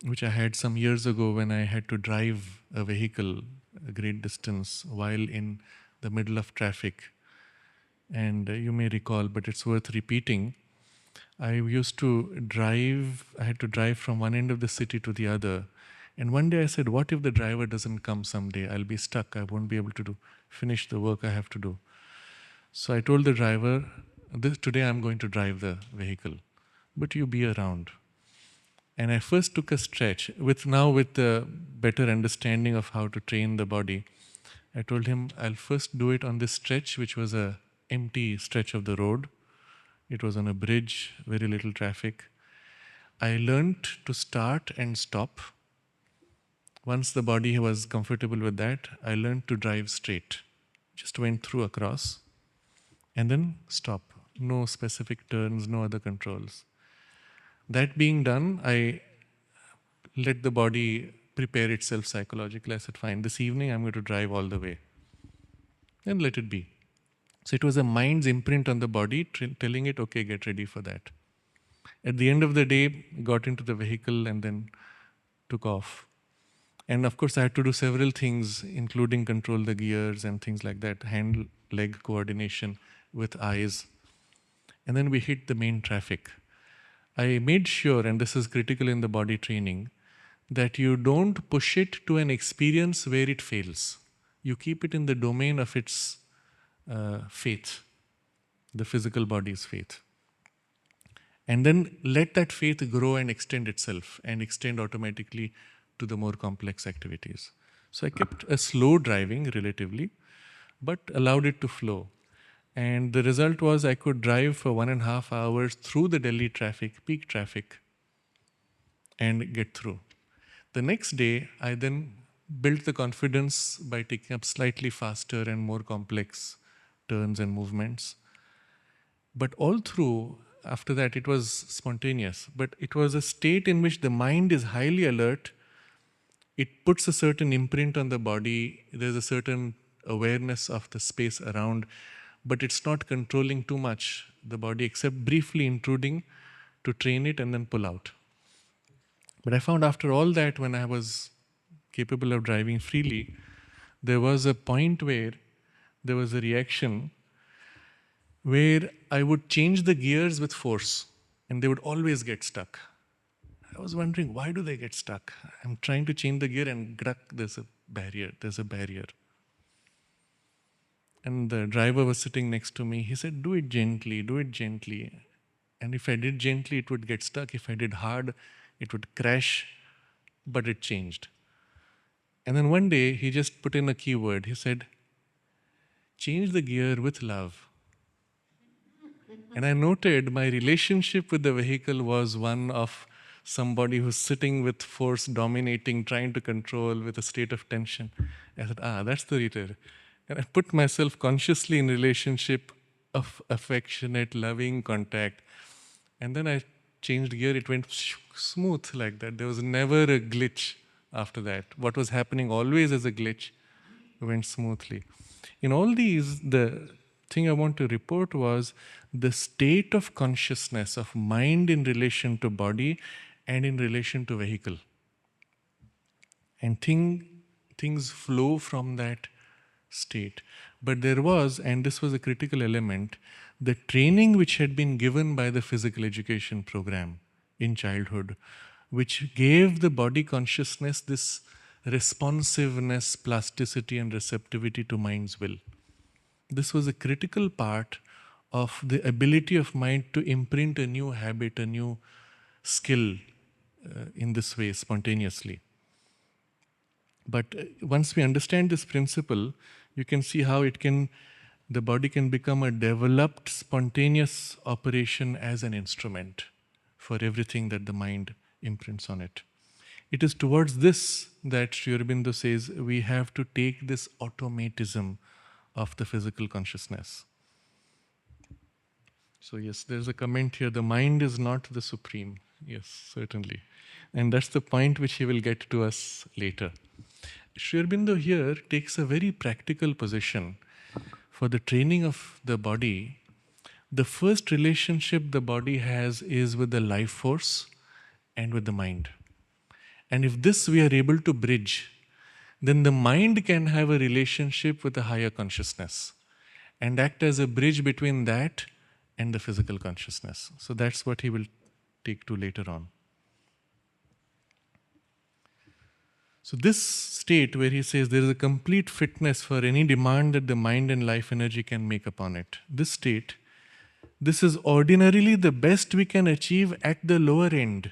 Which I had some years ago when I had to drive a vehicle a great distance while in the middle of traffic. And you may recall, but it's worth repeating. I used to drive, I had to drive from one end of the city to the other. And one day I said, what if the driver doesn't come someday? I'll be stuck. I won't be able to finish the work I have to do. So I told the driver, today I'm going to drive the vehicle, but you be around. And I first took a stretch with the better understanding of how to train the body. I told him I'll first do it on this stretch, which was a empty stretch of the road. It was on a bridge, very little traffic. I learned to start and stop. Once the body was comfortable with that, I learned to drive straight. Just went through across and then stop. No specific turns, no other controls. That being done, I let the body prepare itself psychologically. I said, fine, this evening I'm going to drive all the way. And let it be. So it was a mind's imprint on the body telling it, okay, get ready for that. At the end of the day, got into the vehicle and then took off. And of course, I had to do several things, including control the gears and things like that, hand-leg coordination with eyes. And then we hit the main traffic. I made sure, and this is critical in the body training, that you don't push it to an experience where it fails. You keep it in the domain of its faith, the physical body's faith. And then let that faith grow and extend itself and extend automatically to the more complex activities. So I kept a slow driving relatively, but allowed it to flow. And the result was I could drive for 1.5 hours through the Delhi traffic, peak traffic, and get through. The next day, I then built the confidence by taking up slightly faster and more complex turns and movements. But all through, after that, it was spontaneous. But it was a state in which the mind is highly alert. It puts a certain imprint on the body. There's a certain awareness of the space around, but it's not controlling too much the body, except briefly intruding to train it and then pull out. But I found after all that, when I was capable of driving freely, there was a point where there was a reaction where I would change the gears with force and they would always get stuck. I was wondering, why do they get stuck? I'm trying to change the gear and there's a barrier. And the driver was sitting next to me. He said, do it gently. And if I did gently, it would get stuck. If I did hard, it would crash, but it changed. And then one day, he just put in a keyword. He said, change the gear with love. And I noted my relationship with the vehicle was one of somebody who's sitting with force, dominating, trying to control with a state of tension. I said, that's the retail. And I put myself consciously in relationship of affectionate, loving contact. And then I changed gear. It went smooth like that. There was never a glitch after that. What was happening always as a glitch went smoothly. In all these, the thing I want to report was the state of consciousness of mind in relation to body and in relation to vehicle. And things flow from that state. But there was, and this was a critical element, the training which had been given by the physical education program in childhood, which gave the body consciousness this responsiveness, plasticity, and receptivity to mind's will. This was a critical part of the ability of mind to imprint a new habit, a new skill in this way, spontaneously. But once we understand this principle, you can see how the body can become a developed, spontaneous operation as an instrument for everything that the mind imprints on it. It is towards this that Sri Aurobindo says we have to take this automatism of the physical consciousness. So yes, there's a comment here, the mind is not the supreme. Yes, certainly. And that's the point which he will get to us later. Sri Aurobindo here takes a very practical position. For the training of the body, the first relationship the body has is with the life force and with the mind. And if this we are able to bridge, then the mind can have a relationship with a higher consciousness and act as a bridge between that and the physical consciousness. So that's what he will take to later on. So this state where he says there is a complete fitness for any demand that the mind and life energy can make upon it. This state, this is ordinarily the best we can achieve at the lower end.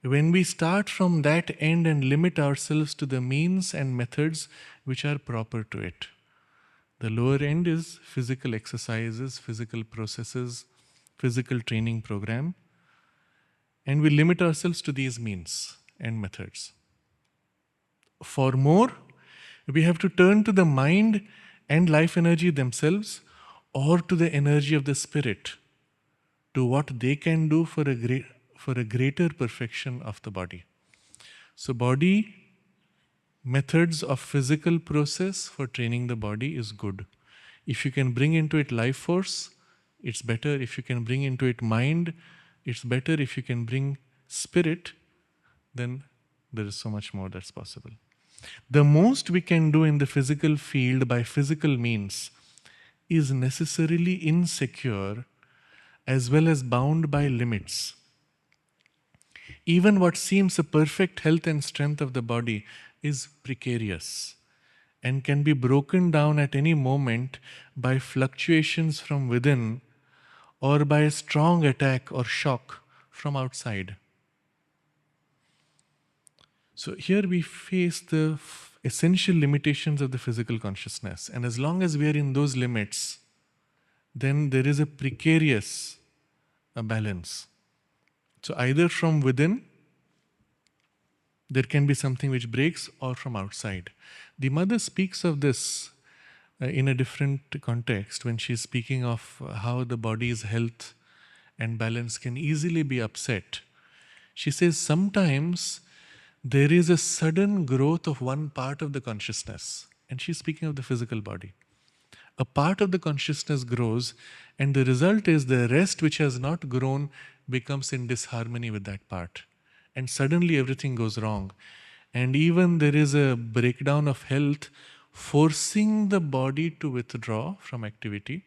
When we start from that end and limit ourselves to the means and methods which are proper to it. The lower end is physical exercises, physical processes, physical training program, and we limit ourselves to these means and methods. For more, we have to turn to the mind and life energy themselves or to the energy of the spirit, to what they can do for a greater perfection of the body. So body methods of physical process for training the body is good. If you can bring into it life force, it's better. If you can bring into it mind, it's better. If you can bring spirit, then there is so much more that's possible. The most we can do in the physical field by physical means is necessarily insecure as well as bound by limits. Even what seems a perfect health and strength of the body is precarious and can be broken down at any moment by fluctuations from within or by a strong attack or shock from outside. So here we face the essential limitations of the physical consciousness. And as long as we are in those limits, then there is a precarious balance. So either from within, there can be something which breaks, or from outside. The mother speaks of this in a different context when she's speaking of how the body's health and balance can easily be upset. She says sometimes there is a sudden growth of one part of the consciousness, and she's speaking of the physical body. A part of the consciousness grows, and the result is the rest which has not grown becomes in disharmony with that part. And suddenly everything goes wrong. And even there is a breakdown of health, forcing the body to withdraw from activity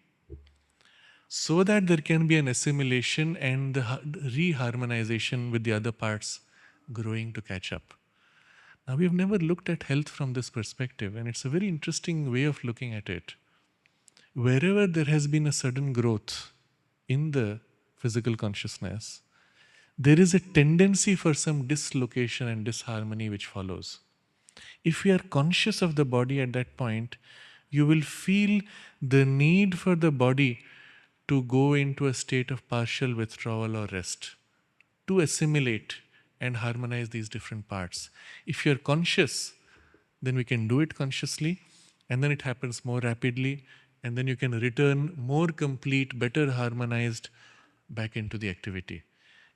so that there can be an assimilation and the reharmonization with the other parts growing to catch up. Now, we've never looked at health from this perspective, and it's a very interesting way of looking at it. Wherever there has been a sudden growth in the physical consciousness, there is a tendency for some dislocation and disharmony which follows. If we are conscious of the body at that point, you will feel the need for the body to go into a state of partial withdrawal or rest, to assimilate and harmonize these different parts. If you're conscious, then we can do it consciously, and then it happens more rapidly, and then you can return more complete, better harmonized back into the activity.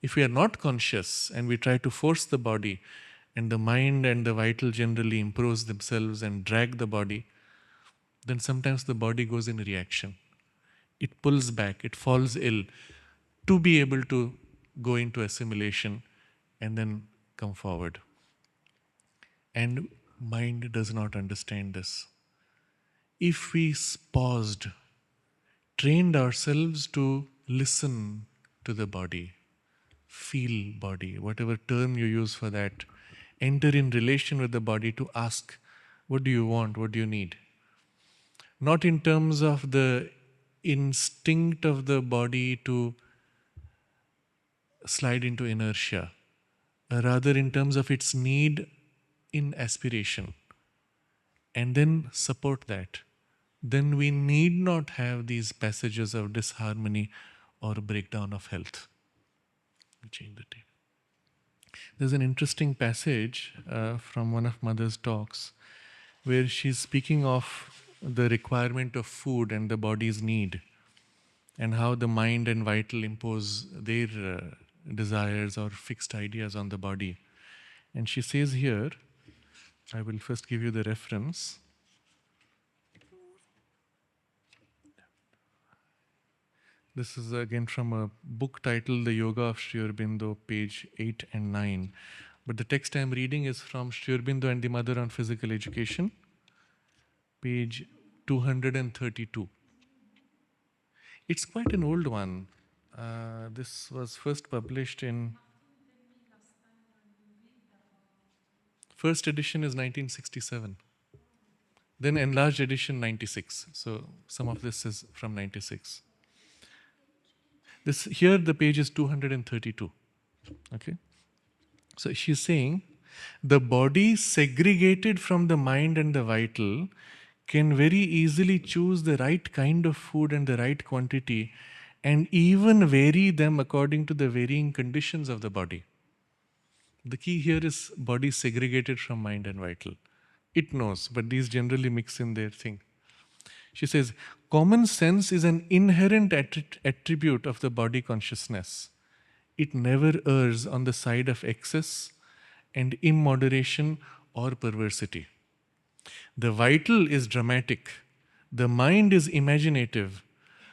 If we are not conscious and we try to force the body, and the mind and the vital generally impose themselves and drag the body, then sometimes the body goes in reaction. It pulls back, it falls ill to be able to go into assimilation and then come forward. And mind does not understand this. If we paused, trained ourselves to listen to the body, feel body, whatever term you use for that, enter in relation with the body to ask, what do you want, what do you need? Not in terms of the instinct of the body to slide into inertia, rather in terms of its need in aspiration, and then support that. Then we need not have these passages of disharmony or breakdown of health. Change the tape. There's an interesting passage from one of Mother's talks where she's speaking of the requirement of food and the body's need, and how the mind and vital impose their desires or fixed ideas on the body. And she says here, I will first give you the reference. This is again from a book titled The Yoga of Sri Aurobindo, page 8 and 9. But the text I am reading is from Sri Aurobindo and the Mother on Physical Education, page 232. It's quite an old one. This was first published in... First edition is 1967. Then enlarged edition 96. So some of this is from 96. This here the page is 232. Okay. So she's saying the body segregated from the mind and the vital can very easily choose the right kind of food and the right quantity, and even vary them according to the varying conditions of the body. The key here is body segregated from mind and vital. It knows, but these generally mix in their thing. She says, common sense is an inherent attribute of the body consciousness. It never errs on the side of excess and immoderation or perversity. The vital is dramatic, the mind is imaginative,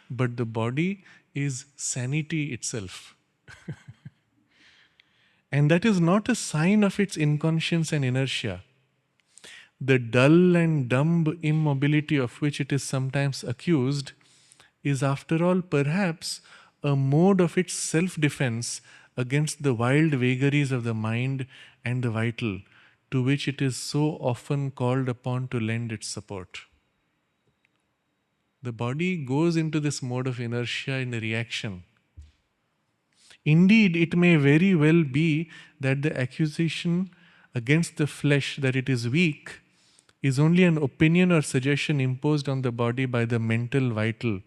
but the body is sanity itself. And that is not a sign of its inconscience and inertia. The dull and dumb immobility of which it is sometimes accused is, after all, perhaps a mode of its self-defense against the wild vagaries of the mind and the vital, to which it is so often called upon to lend its support. The body goes into this mode of inertia in a reaction. Indeed, it may very well be that the accusation against the flesh that it is weak is only an opinion or suggestion imposed on the body by the mental vital,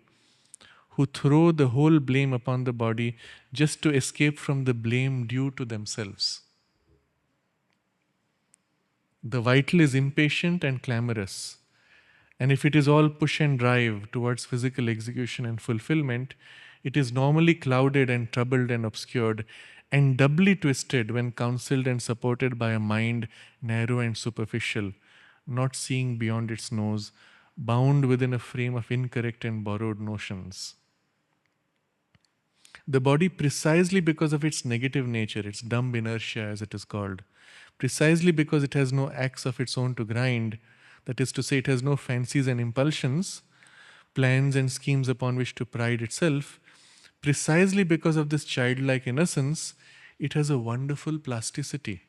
who throw the whole blame upon the body just to escape from the blame due to themselves. The vital is impatient and clamorous, and if it is all push and drive towards physical execution and fulfillment, it is normally clouded and troubled and obscured, and doubly twisted when counseled and supported by a mind narrow and superficial, not seeing beyond its nose, bound within a frame of incorrect and borrowed notions. The body, precisely because of its negative nature, its dumb inertia as it is called, precisely because it has no axe of its own to grind, that is to say, it has no fancies and impulsions, plans and schemes upon which to pride itself, precisely because of this childlike innocence, it has a wonderful plasticity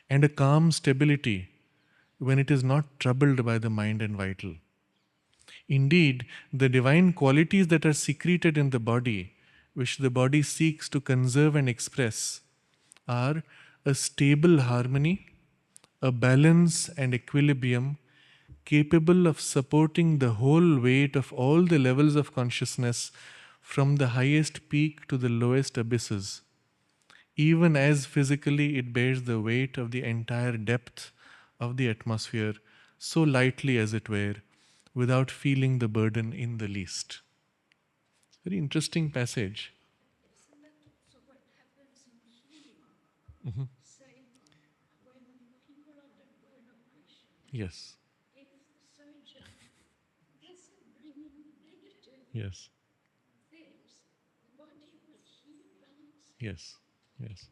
and a calm stability when it is not troubled by the mind and vital. Indeed, the divine qualities that are secreted in the body, which the body seeks to conserve and express, are a stable harmony, a balance and equilibrium capable of supporting the whole weight of all the levels of consciousness from the highest peak to the lowest abysses, even as physically it bears the weight of the entire depth of the atmosphere so lightly as it were, without feeling the burden in the least. Very interesting passage. Isn't that also what happens in healing? Mhm. Say, when people undergo an operation, Yes, if the surgeon doesn't bring in negative yes, things, the body will heal by itself. yes, yes.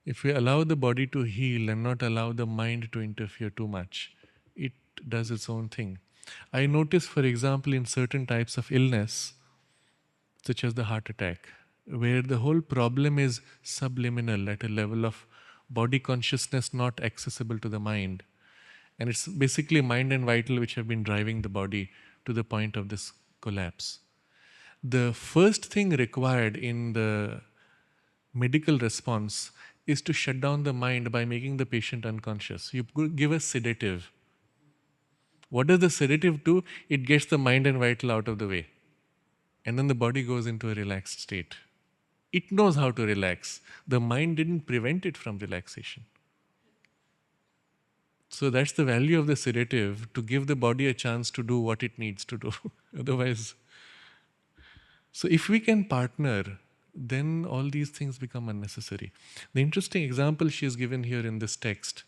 If we allow the body to heal and not allow the mind to interfere too much, it does its own thing. I notice, for example, in certain types of illness, such as the heart attack, where the whole problem is subliminal at a level of body consciousness not accessible to the mind. And it's basically mind and vital which have been driving the body to the point of this collapse. The first thing required in the medical response is to shut down the mind by making the patient unconscious. You give a sedative. What does the sedative do? It gets the mind and vital out of the way. And then the body goes into a relaxed state. It knows how to relax. The mind didn't prevent it from relaxation. So that's the value of the sedative, to give the body a chance to do what it needs to do. Otherwise, so if we can partner, then all these things become unnecessary. The interesting example she is given here in this text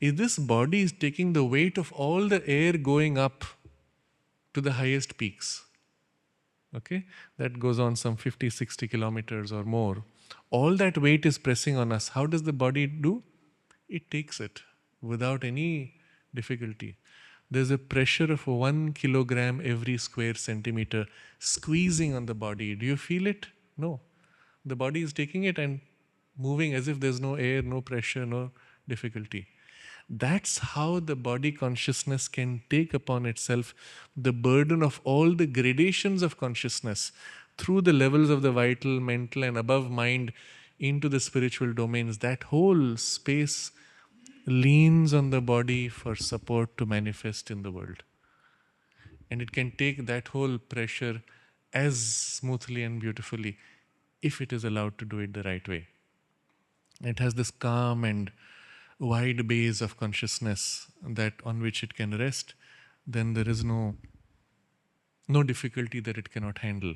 is this body is taking the weight of all the air going up to the highest peaks. Okay? That goes on some 50, 60 kilometers or more. All that weight is pressing on us. How does the body do? It takes it without any difficulty. There's a pressure of 1 kilogram every square centimeter squeezing on the body. Do you feel it? No. The body is taking it and moving as if there's no air, no pressure, no difficulty. That's how the body consciousness can take upon itself the burden of all the gradations of consciousness through the levels of the vital, mental, and above mind into the spiritual domains. That whole space leans on the body for support to manifest in the world. And it can take that whole pressure as smoothly and beautifully if it is allowed to do it the right way. It has this calm and wide base of consciousness that on which it can rest. Then there is no difficulty that it cannot handle.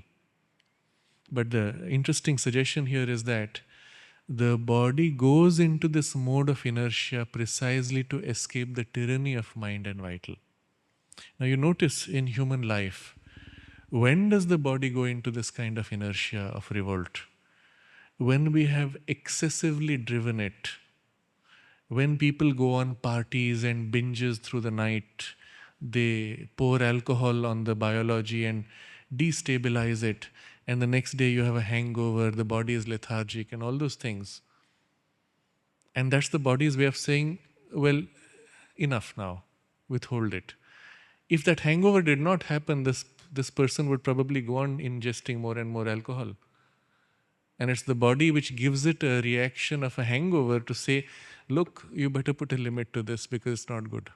But the interesting suggestion here is that the body goes into this mode of inertia precisely to escape the tyranny of mind and vital. Now you notice in human life, when does the body go into this kind of inertia of revolt? When we have excessively driven it. When people go on parties and binges through the night, they pour alcohol on the biology and destabilize it, and the next day you have a hangover, the body is lethargic, and all those things. And that's the body's way of saying, well, enough now, withhold it. If that hangover did not happen, this person would probably go on ingesting more and more alcohol. And it's the body which gives it a reaction of a hangover to say, look, you better put a limit to this because it's not good.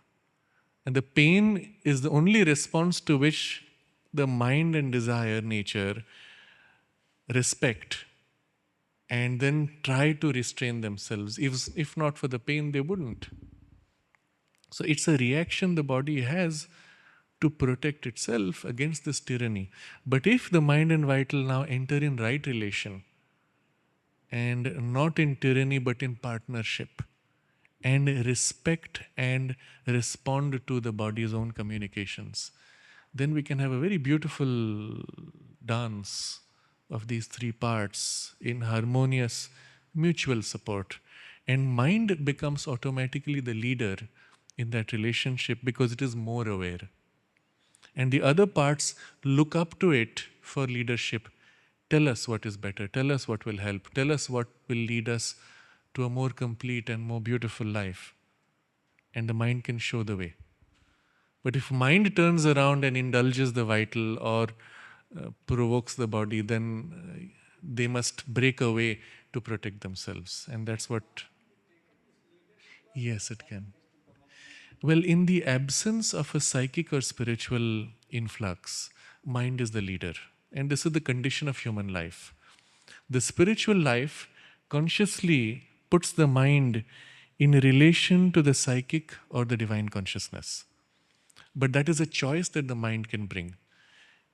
And the pain is the only response to which the mind and desire nature respect and then try to restrain themselves. If not for the pain, they wouldn't. So it's a reaction the body has to protect itself against this tyranny. But if the mind and vital now enter in right relation, and not in tyranny but in partnership, and respect and respond to the body's own communications, then we can have a very beautiful dance of these three parts in harmonious mutual support. And mind becomes automatically the leader in that relationship because it is more aware. And the other parts look up to it for leadership. Tell us what is better, tell us what will help, tell us what will lead us to a more complete and more beautiful life. And the mind can show the way. But if mind turns around and indulges the vital or provokes the body, then they must break away to protect themselves. And that's what... Yes, it can. Well, in the absence of a psychic or spiritual influx, mind is the leader. And this is the condition of human life. The spiritual life consciously puts the mind in relation to the psychic or the divine consciousness. But that is a choice that the mind can bring.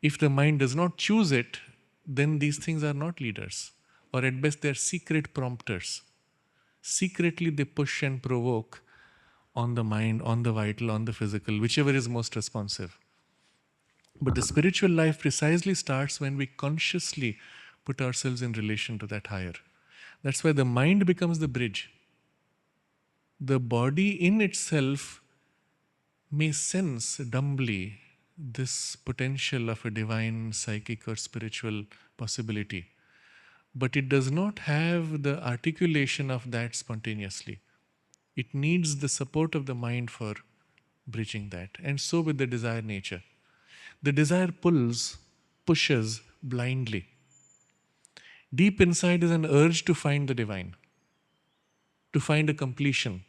If the mind does not choose it, then these things are not leaders. Or at best, they are secret prompters. Secretly, they push and provoke on the mind, on the vital, on the physical, whichever is most responsive. But the spiritual life precisely starts when we consciously put ourselves in relation to that higher. That's why the mind becomes the bridge. The body in itself may sense dumbly this potential of a divine, psychic, or spiritual possibility. But it does not have the articulation of that spontaneously. It needs the support of the mind for bridging that. And so with the desire nature. The desire pushes blindly. Deep inside is an urge to find the divine, to find a completion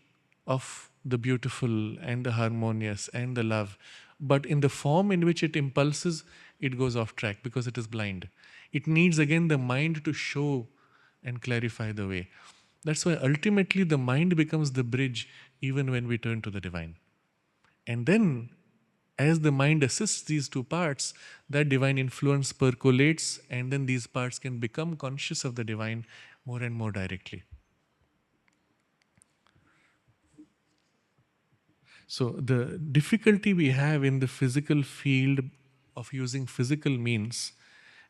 of the beautiful and the harmonious and the love. But in the form in which it impulses, it goes off track because it is blind. It needs again the mind to show and clarify the way. That's why ultimately the mind becomes the bridge even when we turn to the divine. And then, as the mind assists these two parts, that divine influence percolates, and then these parts can become conscious of the divine more and more directly. So, the difficulty we have in the physical field of using physical means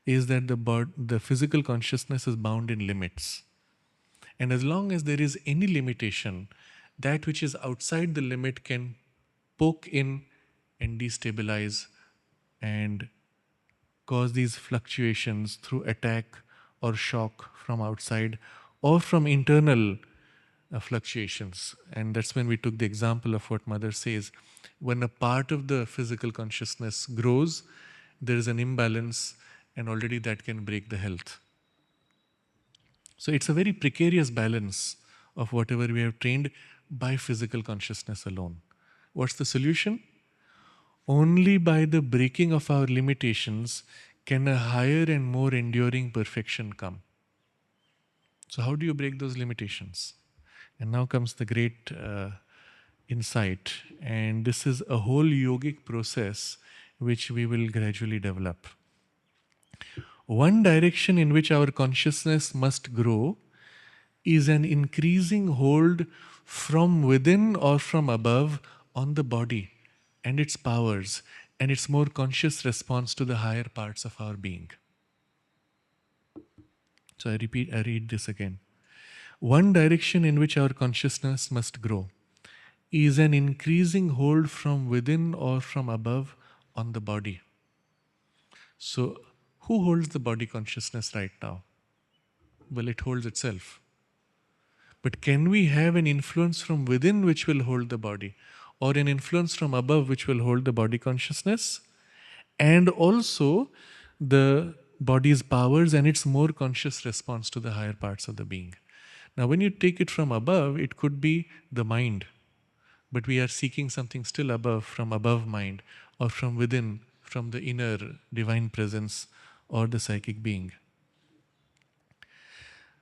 is that the physical consciousness is bound in limits. And as long as there is any limitation, that which is outside the limit can poke in and destabilize and cause these fluctuations through attack or shock from outside or from internal fluctuations. And that's when we took the example of what Mother says. When a part of the physical consciousness grows, there is an imbalance, and already that can break the health. So it's a very precarious balance of whatever we have trained by physical consciousness alone. What's the solution? Only by the breaking of our limitations can a higher and more enduring perfection come. So, how do you break those limitations? And now comes the great insight, and this is a whole yogic process which we will gradually develop. One direction in which our consciousness must grow is an increasing hold from within or from above on the body and its powers and its more conscious response to the higher parts of our being. So I read this again. One direction in which our consciousness must grow is an increasing hold from within or from above on the body. So, who holds the body consciousness right now? Well, it holds itself. But can we have an influence from within which will hold the body, or an influence from above which will hold the body consciousness, and also the body's powers and its more conscious response to the higher parts of the being? Now, when you take it from above, it could be the mind, but we are seeking something still above, from above mind, or from within, from the inner divine presence or the psychic being.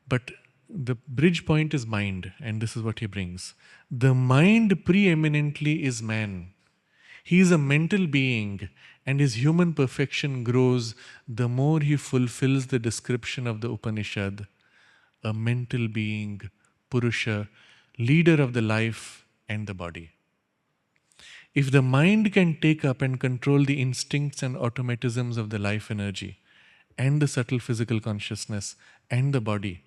But the bridge point is mind, and this is what he brings. The mind preeminently is man. He is a mental being, and his human perfection grows the more he fulfills the description of the Upanishad. A mental being, Purusha, leader of the life and the body. If the mind can take up and control the instincts and automatisms of the life energy and the subtle physical consciousness and the body,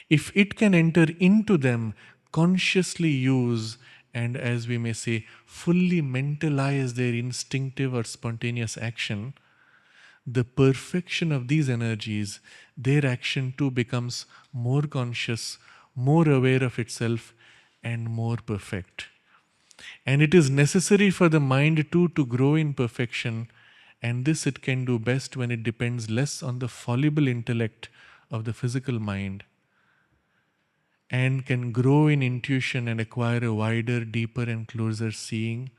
if it can enter into them, consciously use, and as we may say, fully mentalize their instinctive or spontaneous action, the perfection of these energies, their action too becomes more conscious, more aware of itself, and more perfect. And it is necessary for the mind too to grow in perfection, and this it can do best when it depends less on the fallible intellect of the physical mind and can grow in intuition and acquire a wider, deeper, and closer seeing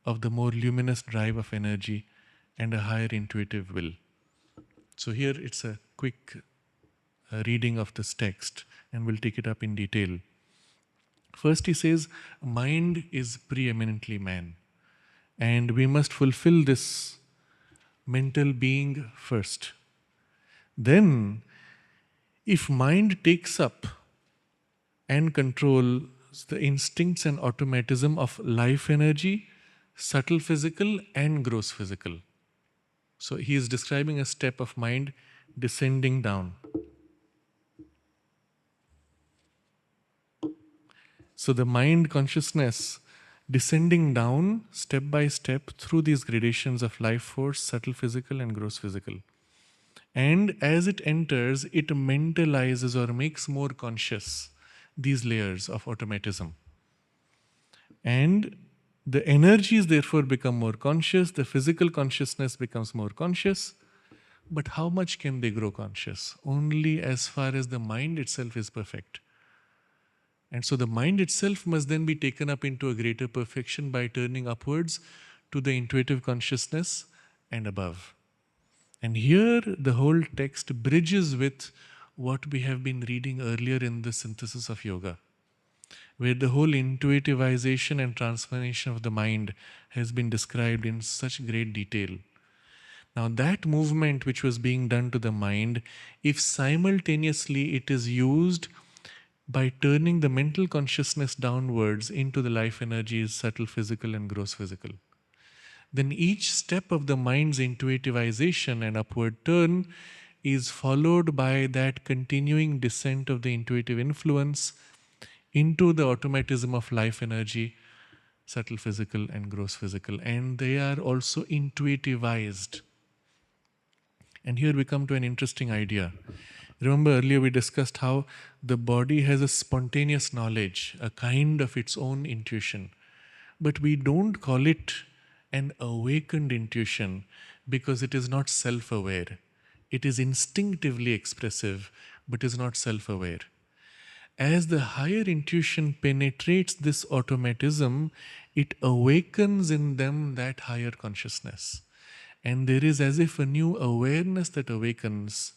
of the more luminous drive of energy and a higher intuitive will. So here it's a quick reading of this text, and we'll take it up in detail. First he says, mind is preeminently man, and we must fulfill this mental being first. Then, if mind takes up and controls the instincts and automatism of life energy, subtle physical and gross physical. So he is describing a step of mind descending down. So the mind consciousness descending down step by step through these gradations of life force, subtle physical and gross physical. And as it enters, it mentalizes or makes more conscious these layers of automatism. And the energies therefore become more conscious, the physical consciousness becomes more conscious. But how much can they grow conscious? Only as far as the mind itself is perfect. And so the mind itself must then be taken up into a greater perfection by turning upwards to the intuitive consciousness and above. And here the whole text bridges with what we have been reading earlier in the synthesis of yoga, where the whole intuitivization and transformation of the mind has been described in such great detail. Now, that movement which was being done to the mind, if simultaneously it is used by turning the mental consciousness downwards into the life energies, subtle physical and gross physical, then each step of the mind's intuitivization and upward turn is followed by that continuing descent of the intuitive influence into the automatism of life energy, subtle physical and gross physical, and they are also intuitivized. And here we come to an interesting idea. Remember earlier we discussed how the body has a spontaneous knowledge, a kind of its own intuition. But we don't call it an awakened intuition because it is not self-aware. It is instinctively expressive, but is not self-aware. As the higher intuition penetrates this automatism, it awakens in them that higher consciousness. And there is as if a new awareness that awakens,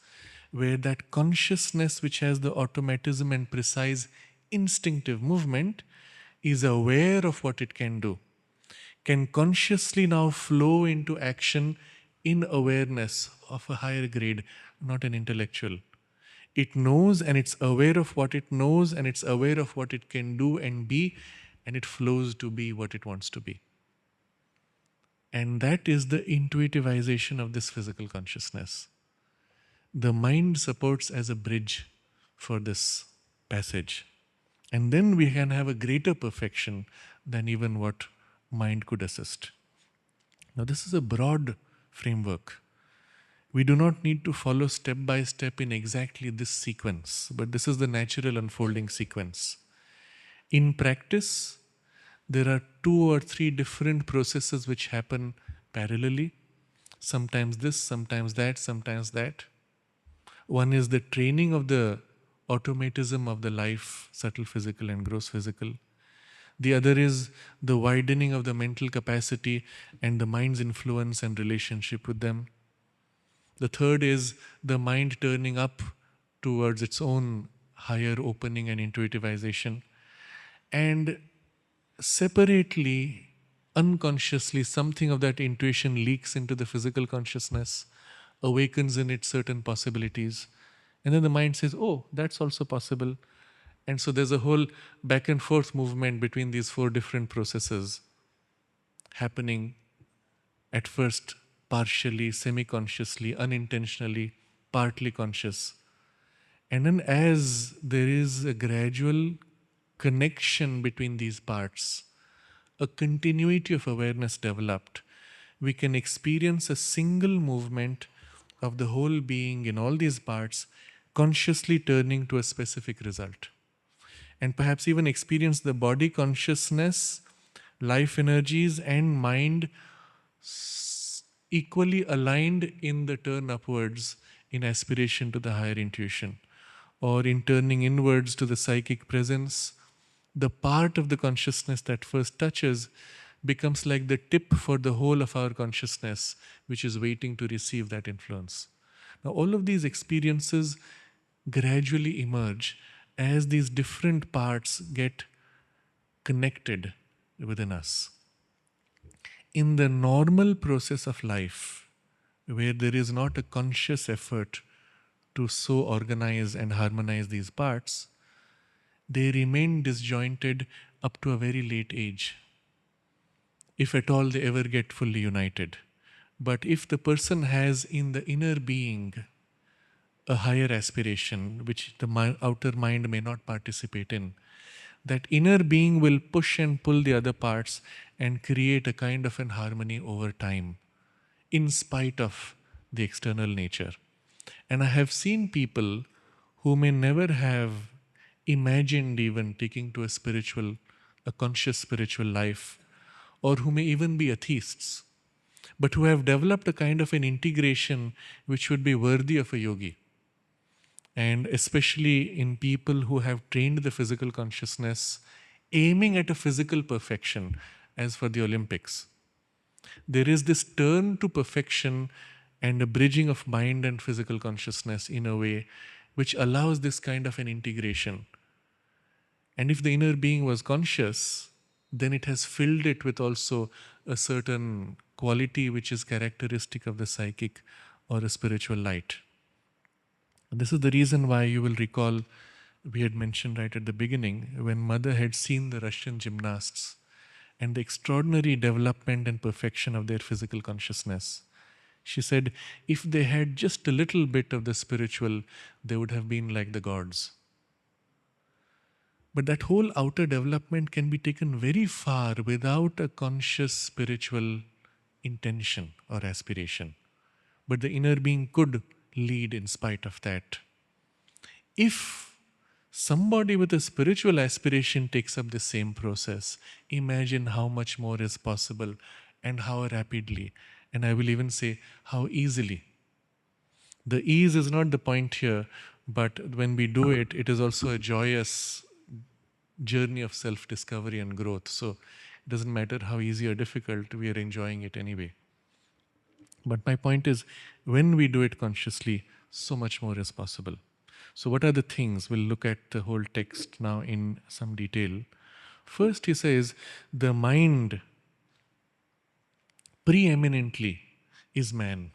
where that consciousness which has the automatism and precise instinctive movement is aware of what it can do, can consciously now flow into action in awareness of a higher grade, not an intellectual. It knows and it's aware of what it knows and it's aware of what it can do and be, and it flows to be what it wants to be. And that is the intuitivization of this physical consciousness. The mind supports as a bridge for this passage. And then we can have a greater perfection than even what mind could assist. Now, this is a broad framework. We do not need to follow step by step in exactly this sequence, but this is the natural unfolding sequence. In practice, there are 2 or 3 different processes which happen parallelly. Sometimes this, sometimes that, sometimes that. One is the training of the automatism of the life, subtle physical and gross physical. The other is the widening of the mental capacity and the mind's influence and relationship with them. The third is the mind turning up towards its own higher opening and intuitivization. And separately, unconsciously, something of that intuition leaks into the physical consciousness, awakens in it certain possibilities. And then the mind says, oh, that's also possible. And so there's a whole back and forth movement between these 4 different processes happening at first partially, semi-consciously, unintentionally, partly conscious. And then as there is a gradual connection between these parts, a continuity of awareness developed, we can experience a single movement of the whole being in all these parts, consciously turning to a specific result. And perhaps even experience the body consciousness, life energies, and mind equally aligned in the turn upwards in aspiration to the higher intuition, or in turning inwards to the psychic presence. The part of the consciousness that first touches becomes like the tip for the whole of our consciousness, which is waiting to receive that influence. Now, all of these experiences gradually emerge as these different parts get connected within us. In the normal process of life, where there is not a conscious effort to so organize and harmonize these parts, they remain disjointed up to a very late age, if at all they ever get fully united. But if the person has in the inner being a higher aspiration, which the outer mind may not participate in, that inner being will push and pull the other parts and create a kind of an harmony over time, in spite of the external nature. And I have seen people who may never have imagined even taking to a conscious spiritual life, or who may even be atheists, but who have developed a kind of an integration which would be worthy of a yogi. And especially in people who have trained the physical consciousness, aiming at a physical perfection, as for the Olympics. There is this turn to perfection and a bridging of mind and physical consciousness in a way which allows this kind of an integration. And if the inner being was conscious, then it has filled it with also a certain quality which is characteristic of the psychic or a spiritual light. And this is the reason why you will recall, we had mentioned right at the beginning, when Mother had seen the Russian gymnasts and the extraordinary development and perfection of their physical consciousness. She said, if they had just a little bit of the spiritual, they would have been like the gods. But that whole outer development can be taken very far without a conscious spiritual intention or aspiration. But the inner being could lead in spite of that. If somebody with a spiritual aspiration takes up the same process, imagine how much more is possible and how rapidly, and I will even say how easily. The ease is not the point here, but when we do it, it is also a joyous journey of self-discovery and growth. So it doesn't matter how easy or difficult, we are enjoying it anyway. But my point is, when we do it consciously, so much more is possible. So what are the things? We'll look at the whole text now in some detail. First, he says, the mind preeminently is man.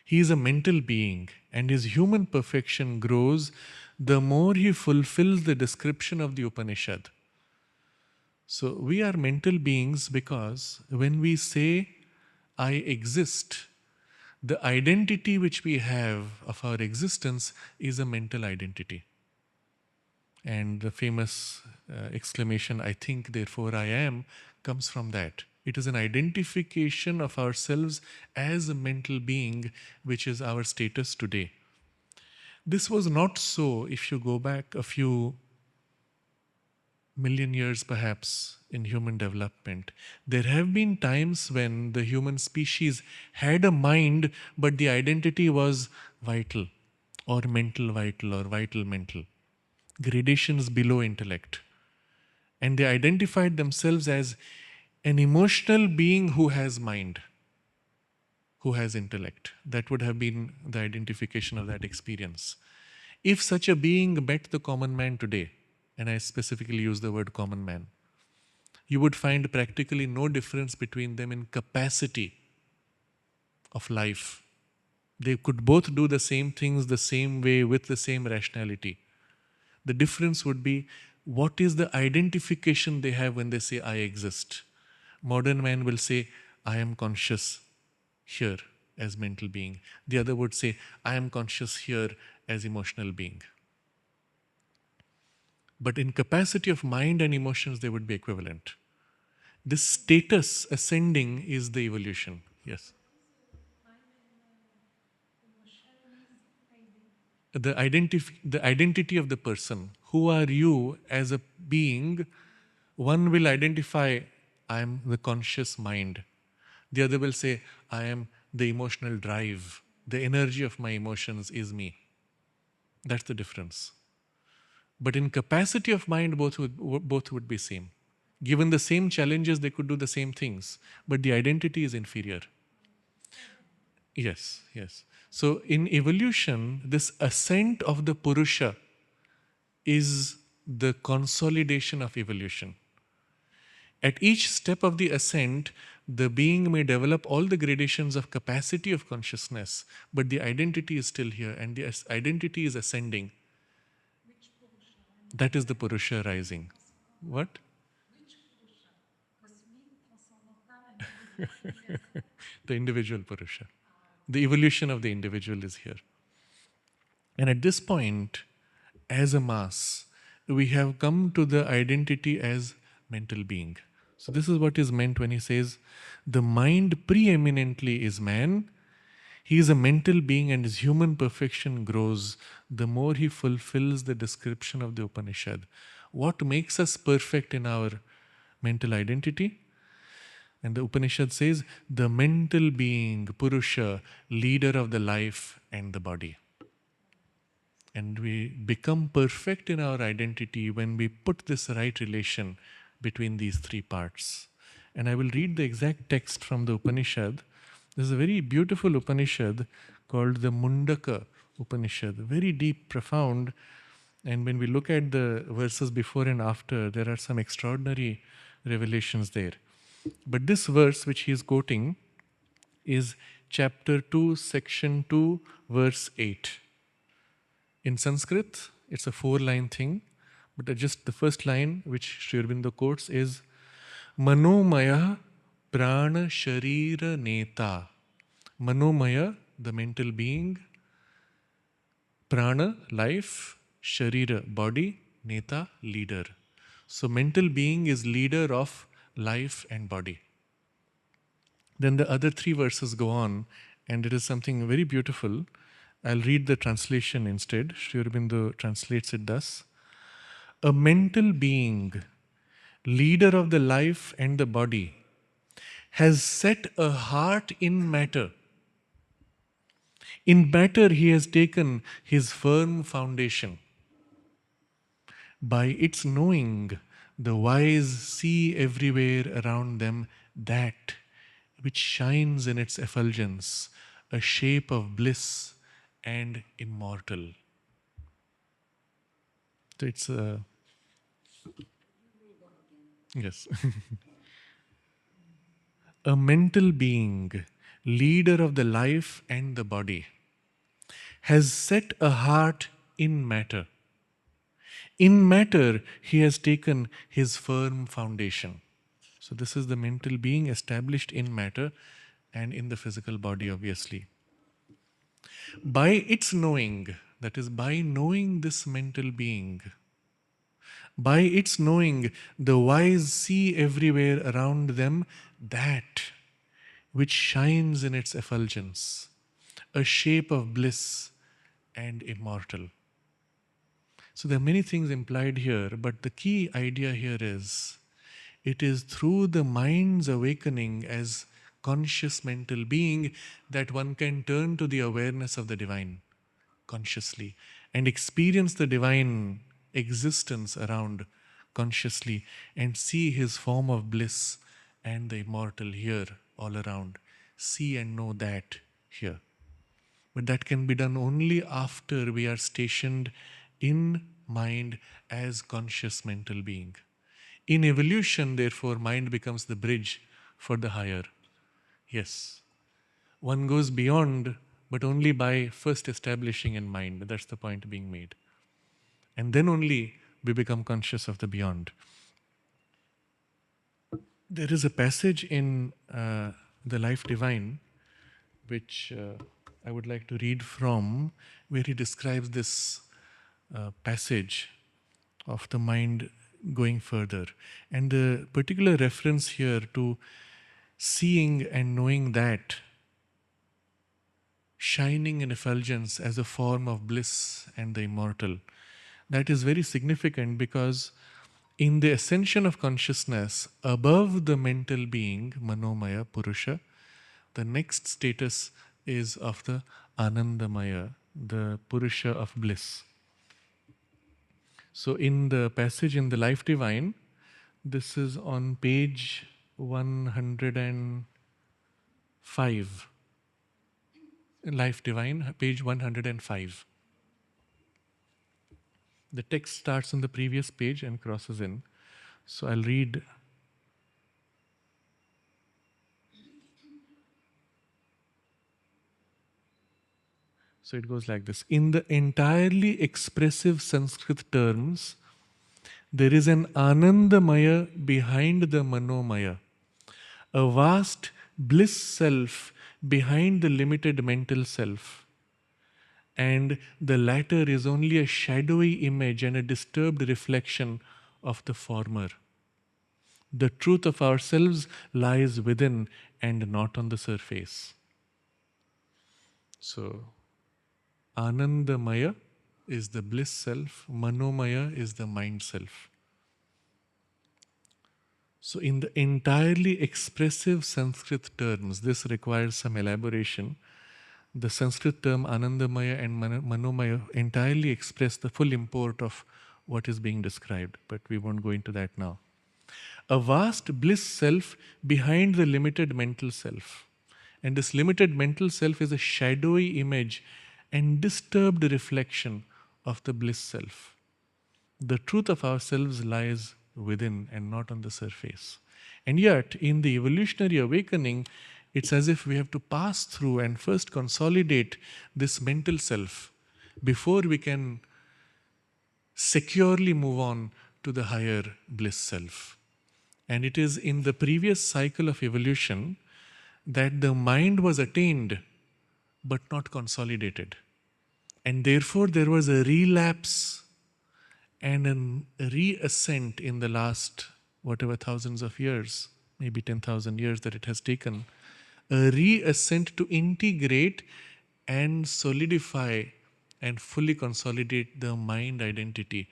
He is a mental being, and his human perfection grows the more he fulfills the description of the Upanishad. So we are mental beings because when we say, I exist, the identity which we have of our existence is a mental identity. And the famous exclamation, I think, therefore I am, comes from that. It is an identification of ourselves as a mental being, which is our status today. This was not so if you go back a few million years perhaps in human development. There have been times when the human species had a mind, but the identity was vital or mental vital or vital mental. Gradations below intellect. And they identified themselves as an emotional being who has mind, who has intellect. That would have been the identification of that experience. If such a being met the common man today, and I specifically use the word common man, you would find practically no difference between them in capacity of life. They could both do the same things the same way with the same rationality. The difference would be, what is the identification they have when they say, I exist? Modern man will say, I am conscious here as mental being. The other would say, I am conscious here as emotional being. But in capacity of mind and emotions, they would be equivalent. This status ascending is the evolution. Yes. The identity of the person. Who are you as a being? One will identify, I am the conscious mind. The other will say, I am the emotional drive. The energy of my emotions is me. That's the difference. But in capacity of mind, both would be same. Given the same challenges, they could do the same things. But the identity is inferior. Yes, yes. So in evolution, this ascent of the Purusha is the consolidation of evolution. At each step of the ascent, the being may develop all the gradations of capacity of consciousness, but the identity is still here, and the identity is ascending. That is the Purusha rising. What? The individual Purusha. The evolution of the individual is here. And at this point, as a mass, we have come to the identity as mental being. So this is what is meant when he says, the mind preeminently is man. He is a mental being and his human perfection grows the more he fulfills the description of the Upanishad. What makes us perfect in our mental identity? And the Upanishad says, the mental being, Purusha, leader of the life and the body. And we become perfect in our identity when we put this right relation between these three parts. And I will read the exact text from the Upanishad. This is a very beautiful Upanishad called the Mundaka Upanishad. Very deep, profound. And when we look at the verses before and after, there are some extraordinary revelations there. But this verse which he is quoting is chapter 2, section 2, verse 8. In Sanskrit, it's a 4-line thing, but just the first line which Sri Aurobindo quotes is Manomaya Prana Sharira Neta. Manomaya, the mental being, Prana, life, Sharira, body, Neta, leader. So mental being is leader of life and body. Then the other 3 verses go on, and it is something very beautiful. I'll read the translation instead. Sri Aurobindo translates it thus. A mental being, leader of the life and the body, has set a heart in matter. In matter he has taken his firm foundation. By its knowing, the wise see everywhere around them that which shines in its effulgence, a shape of bliss and immortal. So it's a... Yes. A mental being, leader of the life and the body, has set a heart in matter. In matter, he has taken his firm foundation. So this is the mental being established in matter and in the physical body, obviously. By its knowing, that is, by knowing this mental being, by its knowing, the wise see everywhere around them that which shines in its effulgence, a shape of bliss and immortal. So there are many things implied here, but the key idea here is, it is through the mind's awakening as conscious mental being that one can turn to the awareness of the divine consciously and experience the divine existence around consciously and see his form of bliss and the immortal here all around. See and know that here. But that can be done only after we are stationed in mind as conscious mental being. In evolution, therefore, mind becomes the bridge for the higher. Yes. One goes beyond, but only by first establishing in mind. That's the point being made. And then only we become conscious of the beyond. There is a passage in the Life Divine which I would like to read from, where he describes this passage of the mind going further. And the particular reference here to seeing and knowing that shining in effulgence as a form of bliss and the immortal, that is very significant because in the ascension of consciousness above the mental being, Manomaya, Purusha, the next status is of the Anandamaya, the Purusha of bliss. So in the passage in the Life Divine, this is on page 105. Life Divine, page 105. The text starts on the previous page and crosses in. So I'll read. So it goes like this. In the entirely expressive Sanskrit terms, there is an Anandamaya behind the Manomaya, a vast bliss self behind the limited mental self. And the latter is only a shadowy image and a disturbed reflection of the former. The truth of ourselves lies within and not on the surface. So, Anandamaya is the bliss self, Manomaya is the mind self. So in the entirely expressive Sanskrit terms, this requires some elaboration. The Sanskrit term Anandamaya and Manomaya entirely express the full import of what is being described, but we won't go into that now. A vast bliss self behind the limited mental self. And this limited mental self is a shadowy image and disturbed reflection of the bliss self. The truth of ourselves lies within and not on the surface. And yet, in the evolutionary awakening, it's as if we have to pass through and first consolidate this mental self before we can securely move on to the higher bliss self. And it is in the previous cycle of evolution that the mind was attained but not consolidated. And therefore, there was a relapse and a reascent in the last, whatever thousands of years, maybe 10,000 years that it has taken, a reascent to integrate and solidify and fully consolidate the mind identity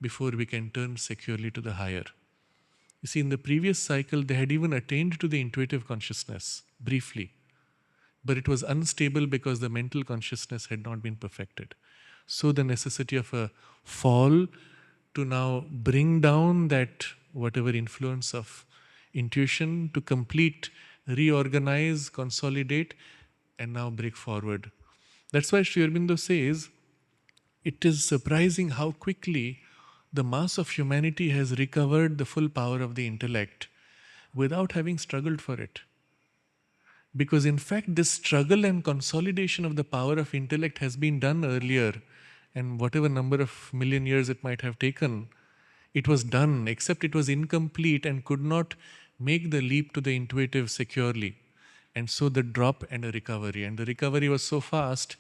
before we can turn securely to the higher. You see, in the previous cycle, they had even attained to the intuitive consciousness briefly, but it was unstable because the mental consciousness had not been perfected. So, the necessity of a fall to now bring down that whatever influence of intuition to complete, reorganize, consolidate, and now break forward. That's why Sri Aurobindo says it is surprising how quickly the mass of humanity has recovered the full power of the intellect without having struggled for it. Because in fact, this struggle and consolidation of the power of intellect has been done earlier, and whatever number of million years it might have taken, it was done, except it was incomplete and could not make the leap to the intuitive securely. And so the drop and a recovery. And the recovery was so fast,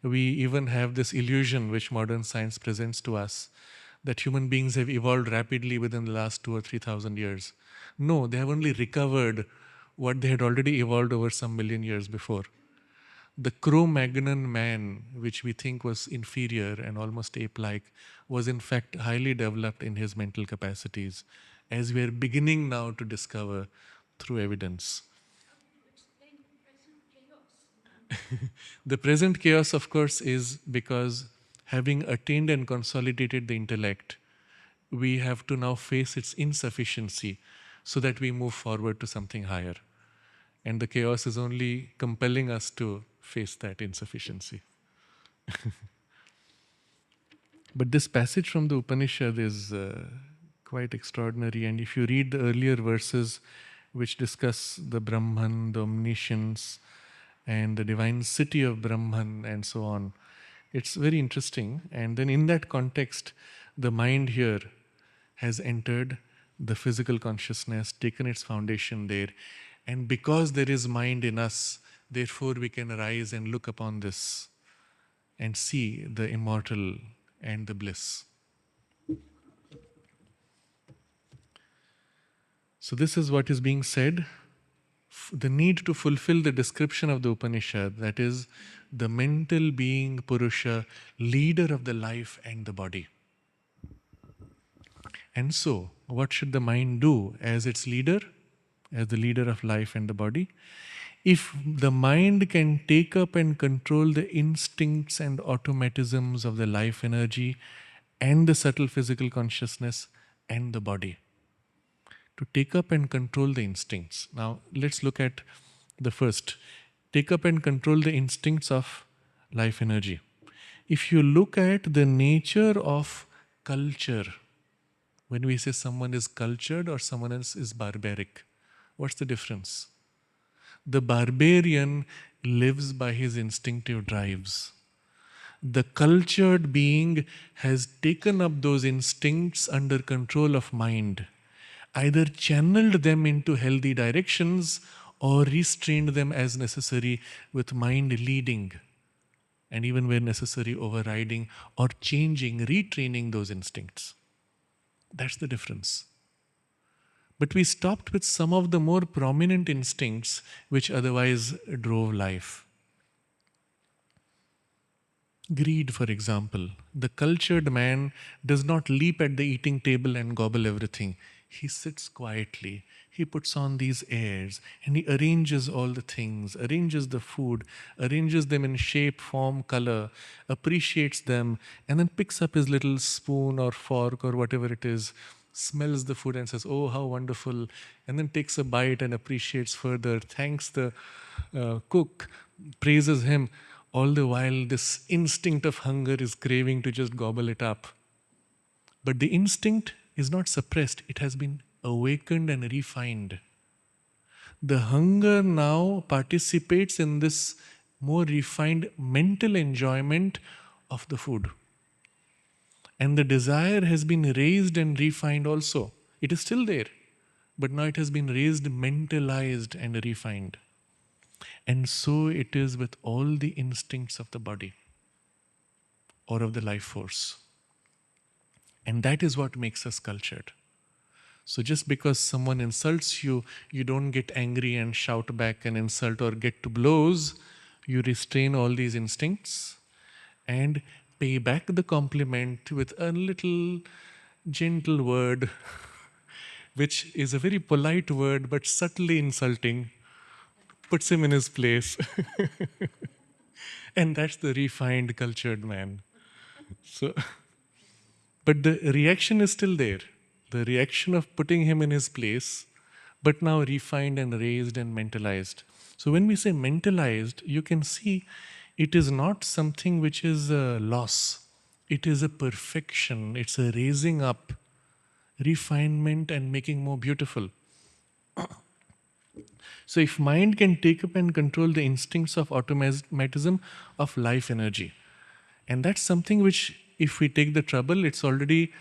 we even have this illusion which modern science presents to us that human beings have evolved rapidly within the last 2,000 or 3,000 years. No, they have only recovered what they had already evolved over some million years before. The Cro-Magnon man, which we think was inferior and almost ape-like, was in fact highly developed in his mental capacities, as we are beginning now to discover through evidence. The present chaos, of course, is because having attained and consolidated the intellect, we have to now face its insufficiency so that we move forward to something higher. And the chaos is only compelling us to face that insufficiency. But this passage from the Upanishad is quite extraordinary. And if you read the earlier verses which discuss the Brahman, the omniscience, and the divine city of Brahman, and so on, it's very interesting. And then in that context, the mind here has entered the physical consciousness, taken its foundation there. And because there is mind in us, therefore we can arise and look upon this and see the immortal and the bliss. So this is what is being said. The need to fulfill the description of the Upanishad, that is, the mental being Purusha, leader of the life and the body. And so, what should the mind do as its leader, as the leader of life and the body? If the mind can take up and control the instincts and automatisms of the life energy and the subtle physical consciousness and the body, to take up and control the instincts. Now, let's look at the first. Take up and control the instincts of life energy. If you look at the nature of culture, when we say someone is cultured or someone else is barbaric, what's the difference? The barbarian lives by his instinctive drives. The cultured being has taken up those instincts under control of mind, either channeled them into healthy directions or restrained them as necessary with mind leading, and even where necessary overriding or changing, retraining those instincts. That's the difference. But we stopped with some of the more prominent instincts which otherwise drove life. Greed, for example. The cultured man does not leap at the eating table and gobble everything. He sits quietly. He puts on these airs and he arranges all the things, arranges the food, arranges them in shape, form, color, appreciates them, and then picks up his little spoon or fork or whatever it is, smells the food and says, "Oh, how wonderful," and then takes a bite and appreciates further, thanks the cook, praises him. All the while, this instinct of hunger is craving to just gobble it up. But the instinct is not suppressed, it has been awakened and refined. The hunger now participates in this more refined mental enjoyment of the food. And the desire has been raised and refined also. It is still there, but now it has been raised, mentalized, and refined. And so it is with all the instincts of the body or of the life force. And that is what makes us cultured. So just because someone insults you, you don't get angry and shout back and insult or get to blows. You restrain all these instincts and pay back the compliment with a little gentle word, which is a very polite word but subtly insulting, puts him in his place. And that's the refined, cultured man. So, but the reaction is still there. The reaction of putting him in his place, but now refined and raised and mentalized. So when we say mentalized, you can see it is not something which is a loss. It is a perfection. It's a raising up, refinement and making more beautiful. So if mind can take up and control the instincts of automatism of life energy, and that's something which, if we take the trouble, it's already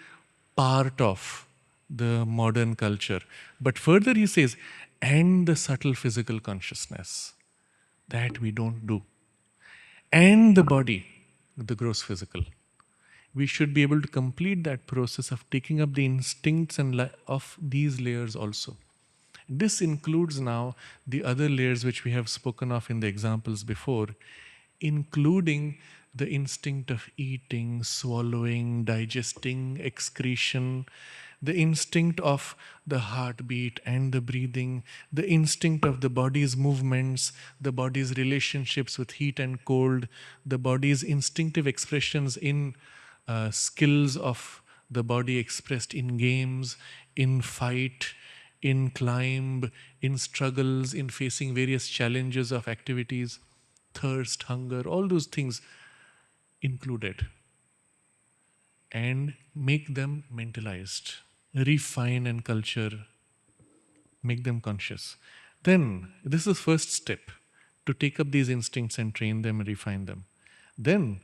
part of the modern culture. But further he says, and the subtle physical consciousness, that we don't do. And the body, the gross physical. We should be able to complete that process of taking up the instincts and of these layers also. This includes now the other layers which we have spoken of in the examples before, including the instinct of eating, swallowing, digesting, excretion, the instinct of the heartbeat and the breathing, the instinct of the body's movements, the body's relationships with heat and cold, the body's instinctive expressions in skills of the body expressed in games, in fight, in climb, in struggles, in facing various challenges of activities, thirst, hunger, all those things included. And make them mentalized, refine and culture, make them conscious. Then, this is first step, to take up these instincts and train them, refine them. Then,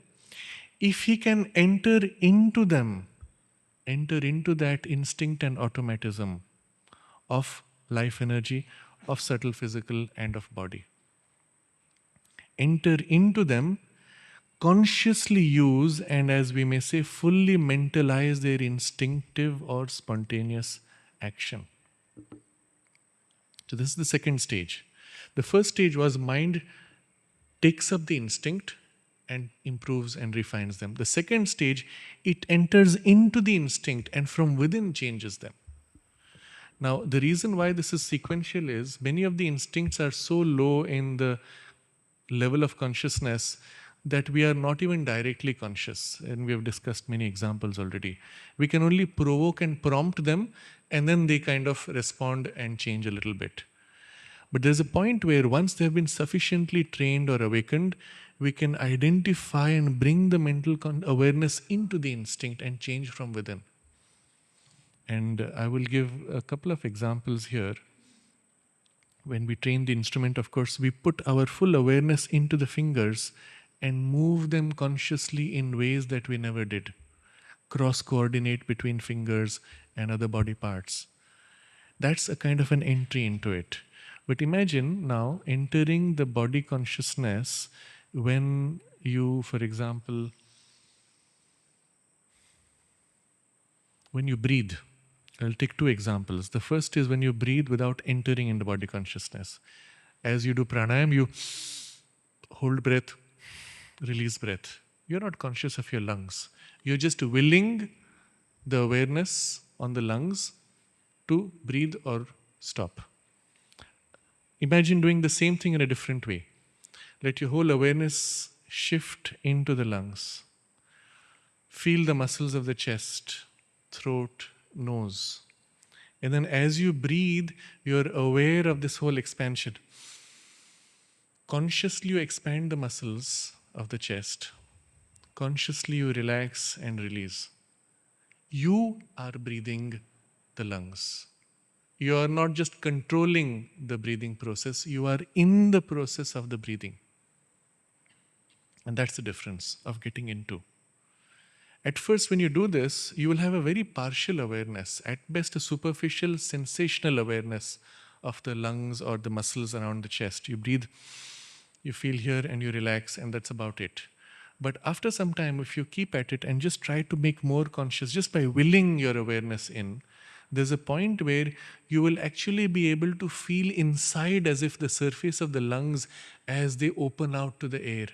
if he can enter into them, enter into that instinct and automatism of life energy, of subtle physical and of body. Enter into them, consciously use, and as we may say, fully mentalize their instinctive or spontaneous action. So this is the second stage. The first stage was mind takes up the instinct and improves and refines them. The second stage, it enters into the instinct and from within changes them. Now, the reason why this is sequential is many of the instincts are so low in the level of consciousness that we are not even directly conscious. And we have discussed many examples already. We can only provoke and prompt them, and then they kind of respond and change a little bit. But there's a point where once they have been sufficiently trained or awakened, we can identify and bring the mental awareness into the instinct and change from within. And I will give a couple of examples here. When we train the instrument, of course, we put our full awareness into the fingers and move them consciously in ways that we never did. Cross-coordinate between fingers and other body parts. That's a kind of an entry into it. But imagine now entering the body consciousness when you, for example, when you breathe. I'll take two examples. The first is when you breathe without entering into body consciousness. As you do pranayam, you hold breath, release breath. You're not conscious of your lungs. You're just willing the awareness on the lungs to breathe or stop. Imagine doing the same thing in a different way. Let your whole awareness shift into the lungs. Feel the muscles of the chest, throat, nose. And then as you breathe, you're aware of this whole expansion. Consciously you expand the muscles of the chest. Consciously you relax and release. You are breathing the lungs. You are not just controlling the breathing process, you are in the process of the breathing. And that's the difference of getting into. At first, when you do this, you will have a very partial awareness, at best, a superficial, sensational awareness of the lungs or the muscles around the chest. You breathe, you feel here, and you relax, and that's about it. But after some time, if you keep at it and just try to make more conscious, just by willing your awareness in, there's a point where you will actually be able to feel inside as if the surface of the lungs as they open out to the air.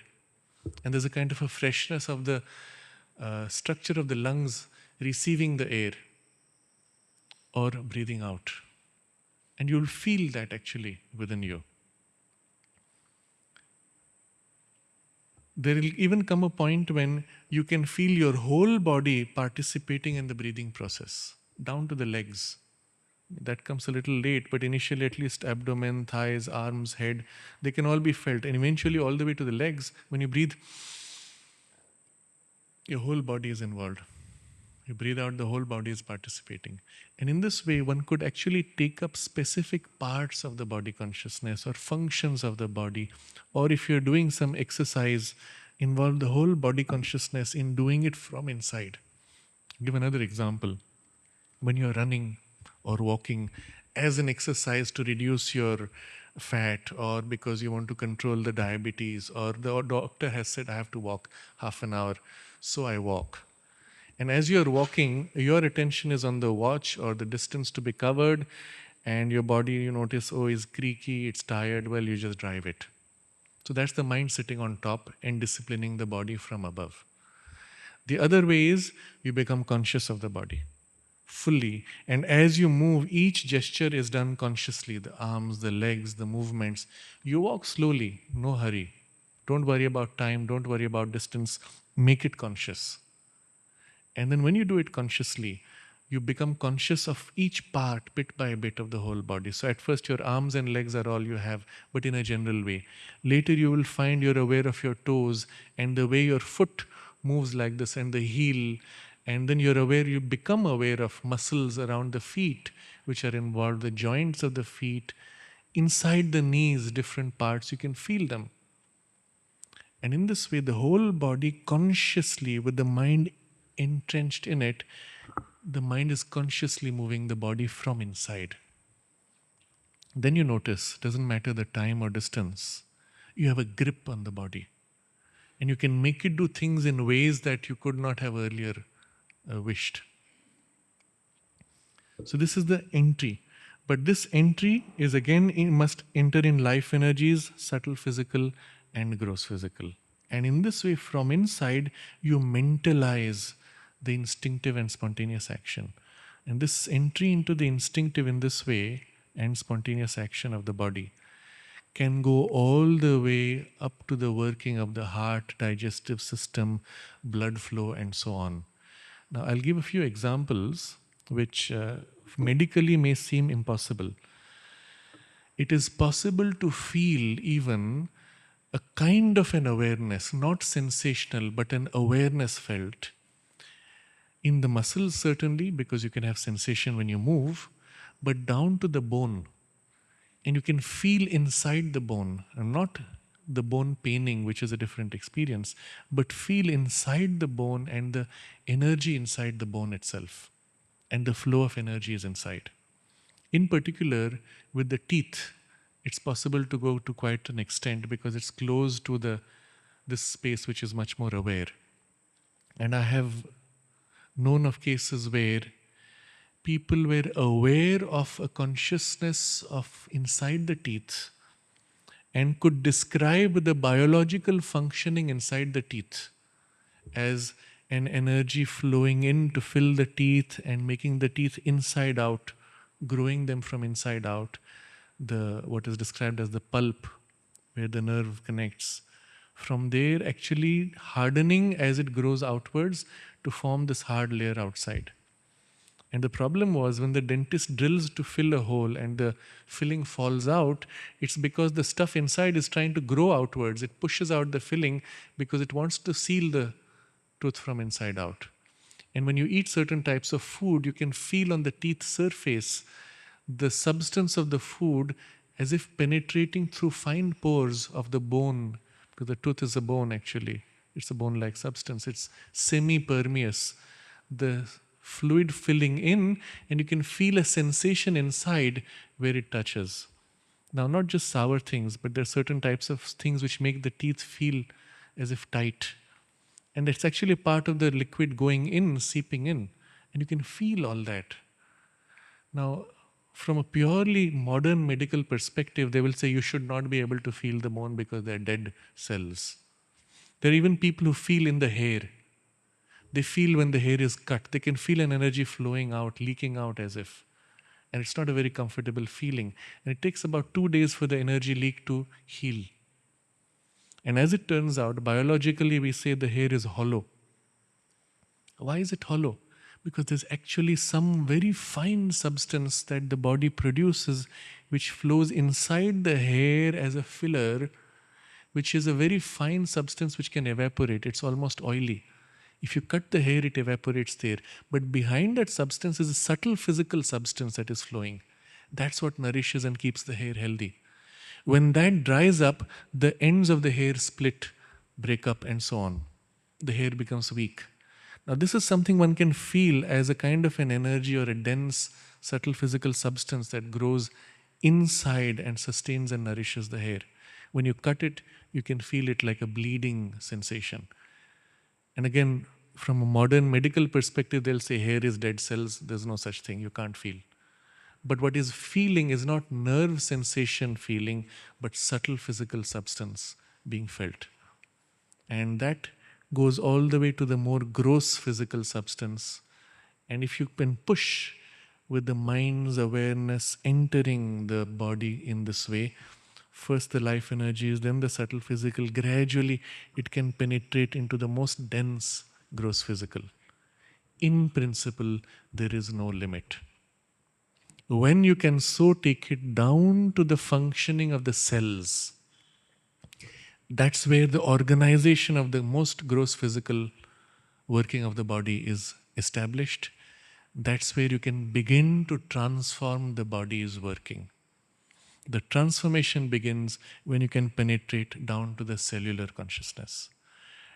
And there's a kind of a freshness of the structure of the lungs receiving the air or breathing out. And you'll feel that actually within you. There will even come a point when you can feel your whole body participating in the breathing process, down to the legs. That comes a little late, but initially at least abdomen, thighs, arms, head, they can all be felt. And eventually all the way to the legs, when you breathe, your whole body is involved. You breathe out, the whole body is participating. And in this way, one could actually take up specific parts of the body consciousness or functions of the body. Or if you're doing some exercise, involve the whole body consciousness in doing it from inside. Give another example. When you're running or walking as an exercise to reduce your fat, or because you want to control the diabetes, or the doctor has said I have to walk half an hour, so I walk. And as you're walking, your attention is on the watch or the distance to be covered, and your body, you notice, oh, is creaky, it's tired, well, you just drive it. So that's the mind sitting on top and disciplining the body from above. The other way is you become conscious of the body fully, and as you move, each gesture is done consciously, the arms, the legs, the movements. You walk slowly, no hurry. Don't worry about time, don't worry about distance, make it conscious. And then when you do it consciously, you become conscious of each part, bit by bit, of the whole body. So at first your arms and legs are all you have, but in a general way. Later you will find you're aware of your toes and the way your foot moves like this, and the heel. And then you become aware of muscles around the feet which are involved, the joints of the feet, inside the knees, different parts, you can feel them. And in this way, the whole body consciously, with the mind entrenched in it, the mind is consciously moving the body from inside. Then you notice, doesn't matter the time or distance, you have a grip on the body. And you can make it do things in ways that you could not have earlier wished. So this is the entry. But this entry is again, must enter in life energies, subtle physical and gross physical. And in this way, from inside, you mentalize the instinctive and spontaneous action. And this entry into the instinctive in this way and spontaneous action of the body can go all the way up to the working of the heart, digestive system, blood flow, and so on. Now, I'll give a few examples which medically may seem impossible. It is possible to feel even a kind of an awareness, not sensational, but an awareness felt in the muscles, certainly, because you can have sensation when you move, but down to the bone. And you can feel inside the bone, and not the bone paining, which is a different experience, but feel inside the bone and the energy inside the bone itself. And the flow of energy is inside. In particular, with the teeth, it's possible to go to quite an extent because it's close to this space which is much more aware. And I have known of cases where people were aware of a consciousness of inside the teeth and could describe the biological functioning inside the teeth as an energy flowing in to fill the teeth and making the teeth inside out, growing them from inside out, what is described as the pulp, where the nerve connects. From there, actually hardening as it grows outwards to form this hard layer outside. And the problem was when the dentist drills to fill a hole and the filling falls out, it's because the stuff inside is trying to grow outwards. It pushes out the filling because it wants to seal the tooth from inside out. And when you eat certain types of food, you can feel on the teeth surface the substance of the food as if penetrating through fine pores of the bone, because the tooth is a bone actually. It's a bone-like substance. It's semi-permeous. The fluid filling in, and you can feel a sensation inside where it touches. Now, not just sour things, but there are certain types of things which make the teeth feel as if tight. And it's actually part of the liquid going in, seeping in. And you can feel all that. Now, from a purely modern medical perspective, they will say you should not be able to feel the bone because they're dead cells. There are even people who feel in the hair. They feel when the hair is cut. They can feel an energy flowing out, leaking out as if. And it's not a very comfortable feeling. And it takes about 2 days for the energy leak to heal. And as it turns out, biologically we say the hair is hollow. Why is it hollow? Because there's actually some very fine substance that the body produces which flows inside the hair as a filler, which is a very fine substance which can evaporate. It's almost oily. If you cut the hair, it evaporates there. But behind that substance is a subtle physical substance that is flowing. That's what nourishes and keeps the hair healthy. When that dries up, the ends of the hair split, break up, and so on. The hair becomes weak. Now, this is something one can feel as a kind of an energy or a dense, subtle physical substance that grows inside and sustains and nourishes the hair. When you cut it, you can feel it like a bleeding sensation. And again, from a modern medical perspective, they'll say hair is dead cells. There's no such thing. You can't feel. But what is feeling is not nerve sensation feeling, but subtle physical substance being felt. And that goes all the way to the more gross physical substance. And if you can push with the mind's awareness entering the body in this way, first the life energies, then the subtle physical, gradually it can penetrate into the most dense gross physical. In principle, there is no limit. When you can so take it down to the functioning of the cells, that's where the organization of the most gross physical working of the body is established. That's where you can begin to transform the body's working. The transformation begins when you can penetrate down to the cellular consciousness.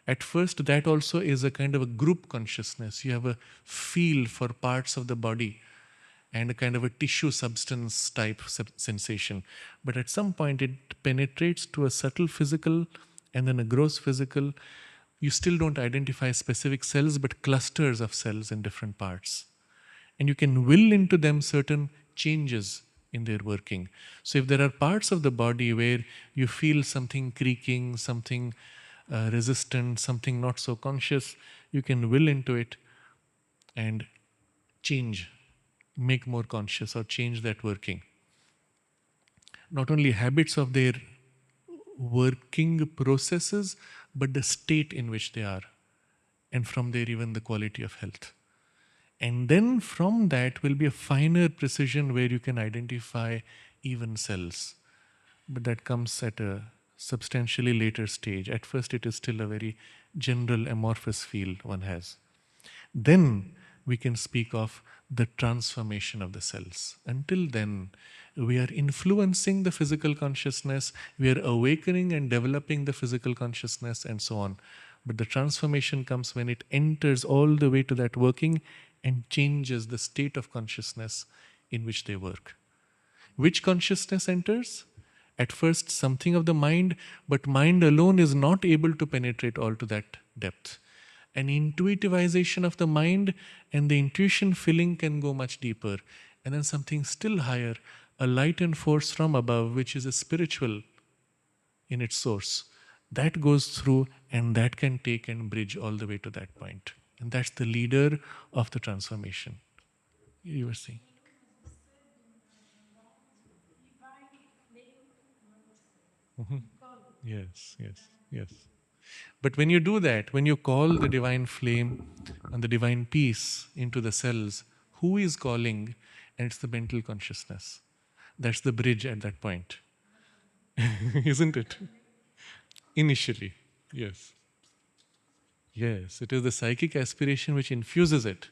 At first, that also is a kind of a group consciousness. You have a feel for parts of the body and a kind of a tissue substance type sensation. But at some point, it penetrates to a subtle physical and then a gross physical. You still don't identify specific cells, but clusters of cells in different parts. And you can will into them certain changes in their working. So if there are parts of the body where you feel something creaking, something resistant, something not so conscious, you can will into it and change, make more conscious or change that working. Not only habits of their working processes, but the state in which they are. And from there even the quality of health. And then from that will be a finer precision where you can identify even cells. But that comes at a substantially later stage. At first it is still a very general amorphous feel one has. Then we can speak of the transformation of the cells. Until then, we are influencing the physical consciousness, we are awakening and developing the physical consciousness and so on. But the transformation comes when it enters all the way to that working and changes the state of consciousness in which they work. Which consciousness enters? At first, something of the mind, but mind alone is not able to penetrate all to that depth. An intuitivization of the mind and the intuition filling can go much deeper. And then something still higher, a light and force from above, which is a spiritual in its source. That goes through and that can take and bridge all the way to that point. And that's the leader of the transformation. You were saying? Yes, yes, yes. But when you do that, when you call the divine flame and the divine peace into the cells, who is calling, and it's the mental consciousness. That's the bridge at that point. Isn't it? Initially, yes. Yes, it is the psychic aspiration which infuses it.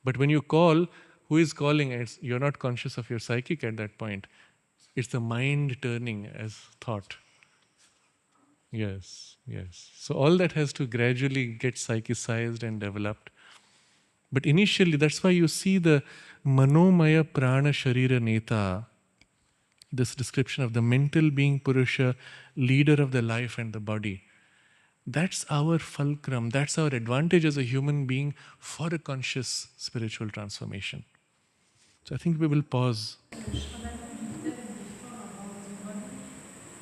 But when you call, who is calling? You're not conscious of your psychic at that point. It's the mind turning as thought. Yes, yes. So all that has to gradually get psychicized and developed. But initially, that's why you see the Manomaya Prana Sharira Neta, this description of the mental being Purusha, leader of the life and the body. That's our fulcrum, that's our advantage as a human being for a conscious spiritual transformation. So I think we will pause. Sraddhalu, you said before about the body.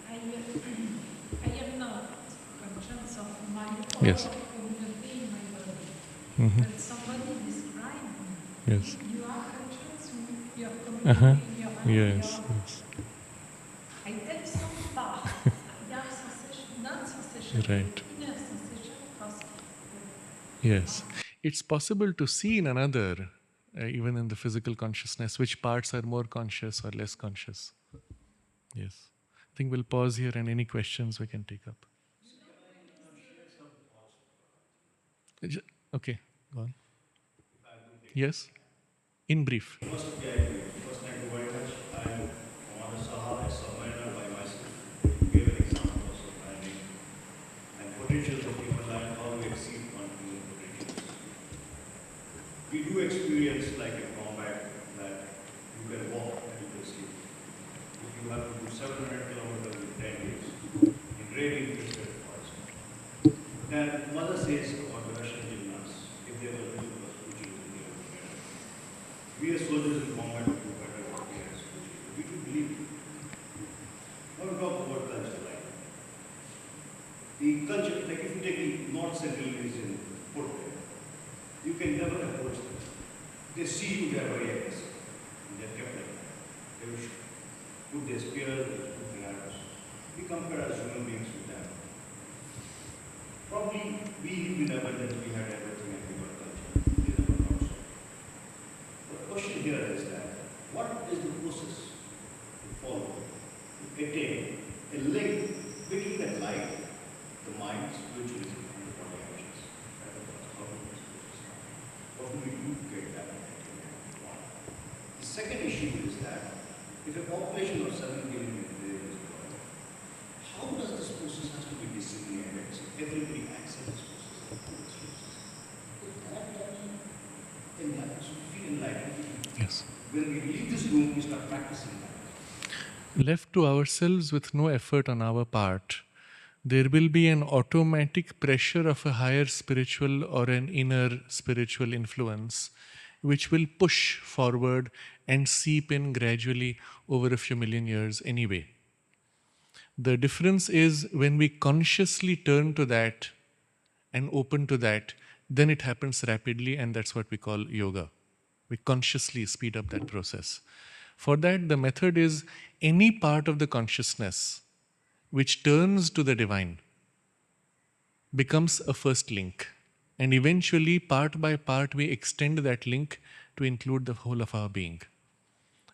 I am not conscious of my own Yes. community in my body. Mhm. But somebody described me. Yes. You are conscious of your community Uh-huh. in your own. Yes. Yes. I take some part. There are sensation, not sensation, Right. inner sensation, possible. Yes. It's possible to see in another, even in the physical consciousness, which parts are more conscious or less conscious. Yes. I think we'll pause here, and any questions we can take up. Okay, go on. Yes? In brief. First, thank you very much. I'm Mohammed Saha, a submariner by myself. Gave an example of submarine and potentials of human life, how we exceed quantum potentials. We do experience like a combat that you can walk and you can sleep. If you have to do 700 kilometers in 10 days, in really difficult parts. Then mother says about the Russian gymnasts, if they were little was future, they were better. We as soldiers in combat do better what we are as soldiers. We do believe it. Now we talk about culture, right? The culture, like if you take the North Central Asian foot, you can never approach them. They see you, they are very aggressive. And they are kept like that. They will put their spears, they will put their arrows. We compare as human beings with them. Probably we live in abundance, we had everything and we got culture. They never got so. The question here is that what is the process to follow to attain a link between the light, the mind, spiritualism, and the body actions? That is how do this process happen? What do we do to get that? One. The second issue is that if a population of 7 billion is growing, how does this process has to be disseminated so everybody accepts this process? If that doesn't enlighten, so we feel enlightened. Yes. When we leave this room, we start practicing that. Left to ourselves with no effort on our part, there will be an automatic pressure of a higher spiritual or an inner spiritual influence which will push forward and seep in gradually over a few million years anyway. The difference is when we consciously turn to that and open to that, then it happens rapidly, and that's what we call yoga. We consciously speed up that process. For that, the method is any part of the consciousness which turns to the divine becomes a first link. And eventually, part by part, we extend that link to include the whole of our being.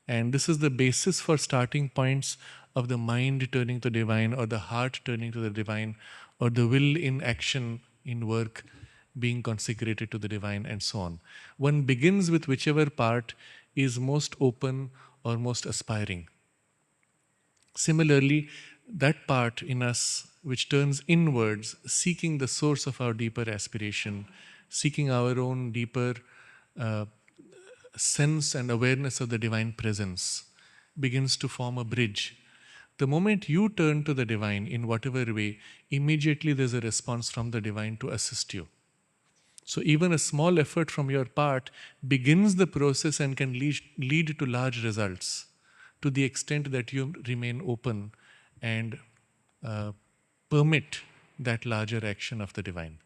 And this is the basis for starting points of the mind turning to divine, or the heart turning to the divine, or the will in action, in work, being consecrated to the divine, and so on. One begins with whichever part is most open or most aspiring. Similarly, that part in us which turns inwards, seeking the source of our deeper aspiration, seeking our own deeper sense and awareness of the divine presence, begins to form a bridge. The moment you turn to the divine in whatever way, immediately there's a response from the divine to assist you. So even a small effort from your part begins the process and can lead to large results, to the extent that you remain open and permit that larger action of the divine.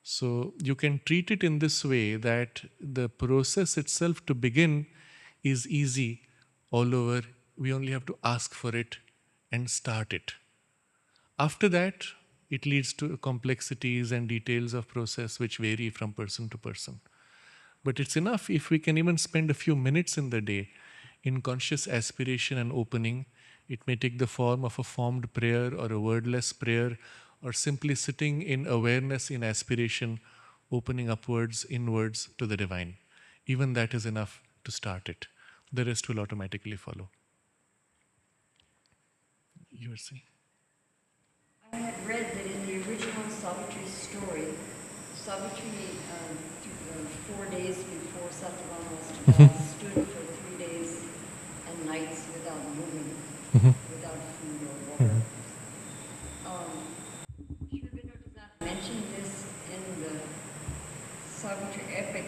So you can treat it in this way, that the process itself to begin is easy all over. We only have to ask for it and start it. After that, it leads to complexities and details of process which vary from person to person. But it's enough if we can even spend a few minutes in the day in conscious aspiration and opening. It may take the form of a formed prayer or a wordless prayer, or simply sitting in awareness in aspiration, opening upwards, inwards to the divine. Even that is enough to start it. The rest will automatically follow. You were saying? I had read that in the original Savitri's story, Savitri, 4 days before Satyavan was to die, stood for 3 days and nights without moving, without food or water. Sri Aurobindo does not mention this in the Savitri epic,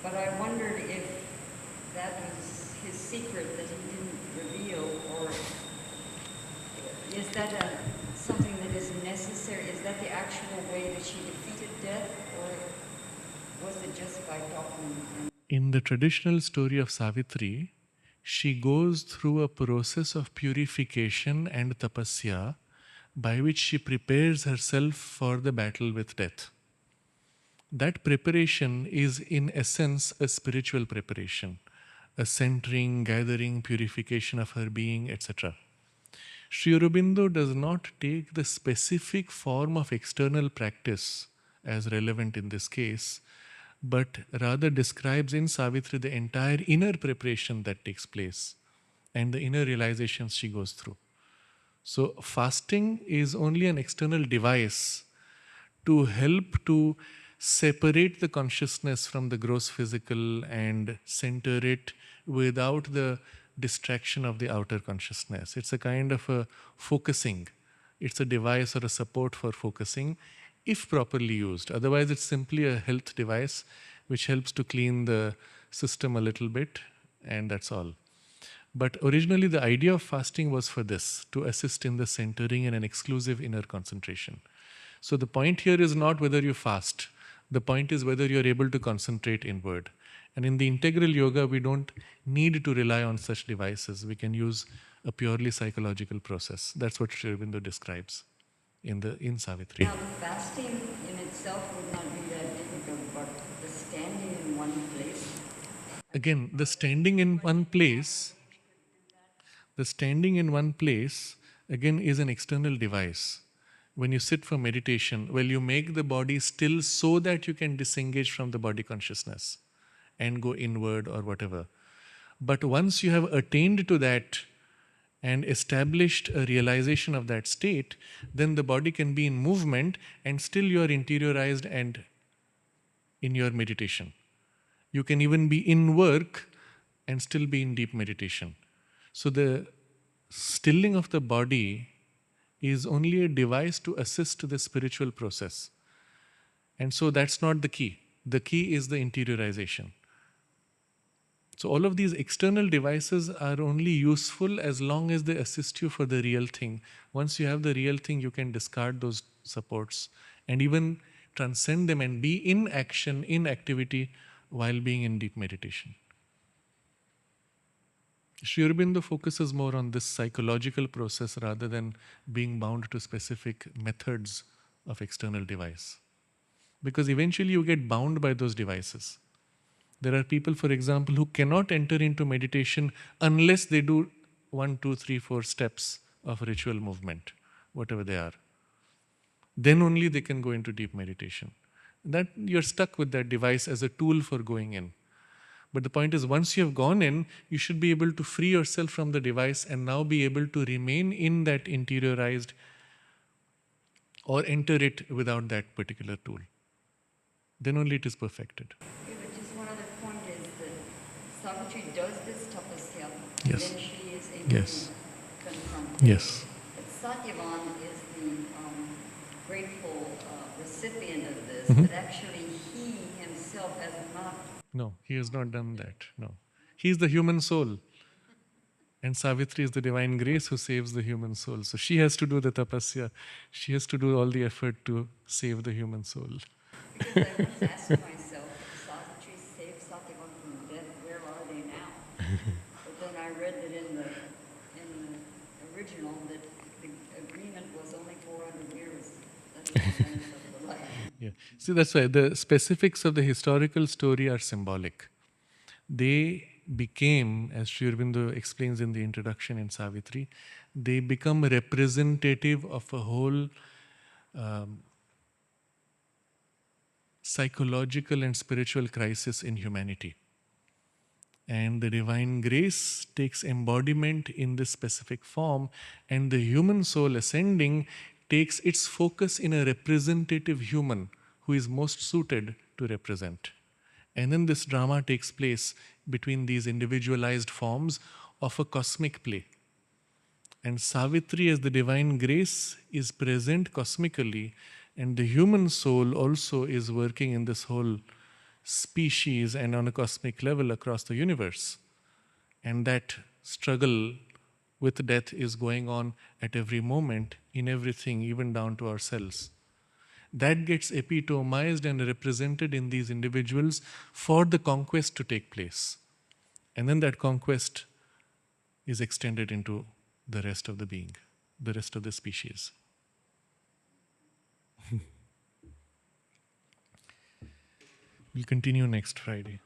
but I wondered if that was his secret that he didn't reveal, or is that something that is necessary? Is that the actual way that she defeated death, or was it just by talking? In the traditional story of Savitri, she goes through a process of purification and tapasya by which she prepares herself for the battle with death. That preparation is in essence a spiritual preparation, a centering, gathering, purification of her being, etc. Sri Aurobindo does not take the specific form of external practice as relevant in this case, but rather describes in Savitri the entire inner preparation that takes place and the inner realizations she goes through. So, fasting is only an external device to help to separate the consciousness from the gross physical and center it without the distraction of the outer consciousness. It's a kind of a focusing. It's a device or a support for focusing if properly used. Otherwise, it's simply a health device which helps to clean the system a little bit, and that's all. But originally, the idea of fasting was for this, to assist in the centering and an exclusive inner concentration. So the point here is not whether you fast. The point is whether you're able to concentrate inward. And in the integral yoga, we don't need to rely on such devices. We can use a purely psychological process. That's what Sri Aurobindo describes in Savitri. Now, the fasting in itself would not be that difficult, but the standing in one place. Again, the standing in one place, again, is an external device. When you sit for meditation, well, you make the body still so that you can disengage from the body consciousness and go inward or whatever. But once you have attained to that and established a realization of that state, then the body can be in movement and still you are interiorized and in your meditation. You can even be in work and still be in deep meditation. So the stilling of the body is only a device to assist the spiritual process. And so that's not the key. The key is the interiorization. So all of these external devices are only useful as long as they assist you for the real thing. Once you have the real thing, you can discard those supports and even transcend them and be in action, in activity, while being in deep meditation. Sri Aurobindo focuses more on this psychological process rather than being bound to specific methods of external device. Because eventually you get bound by those devices. There are people, for example, who cannot enter into meditation unless they do 1, 2, 3, 4 steps of ritual movement, whatever they are. Then only they can go into deep meditation. That you're stuck with that device as a tool for going in. But the point is, once you have gone in, you should be able to free yourself from the device and now be able to remain in that interiorized or enter it without that particular tool. Then only it is perfected. Okay, but just one other point is that Savitri does this tapasya, Yes. then she is able Yes. to confront. Yes. But Satyavan is the grateful recipient of this, Mhm. but actually he himself has not. No, he has not done that. No. He is the human soul. And Savitri is the divine grace who saves the human soul. So she has to do the tapasya. She has to do all the effort to save the human soul. Because I once asked myself, if Savitri saved Satyavan from death, where are they now? But then I read that in the original that the agreement was only 400 years. That was the length of the life. Yeah. See, that's why the specifics of the historical story are symbolic. They became, as Sri Aurobindo explains in the introduction in Savitri, they become representative of a whole psychological and spiritual crisis in humanity. And the divine grace takes embodiment in this specific form, and the human soul ascending takes its focus in a representative human who is most suited to represent. And then this drama takes place between these individualized forms of a cosmic play. And Savitri, as the divine grace, is present cosmically, and the human soul also is working in this whole species and on a cosmic level across the universe. And that struggle with death is going on at every moment, in everything, even down to ourselves. That gets epitomized and represented in these individuals for the conquest to take place. And then that conquest is extended into the rest of the being, the rest of the species. We'll continue next Friday.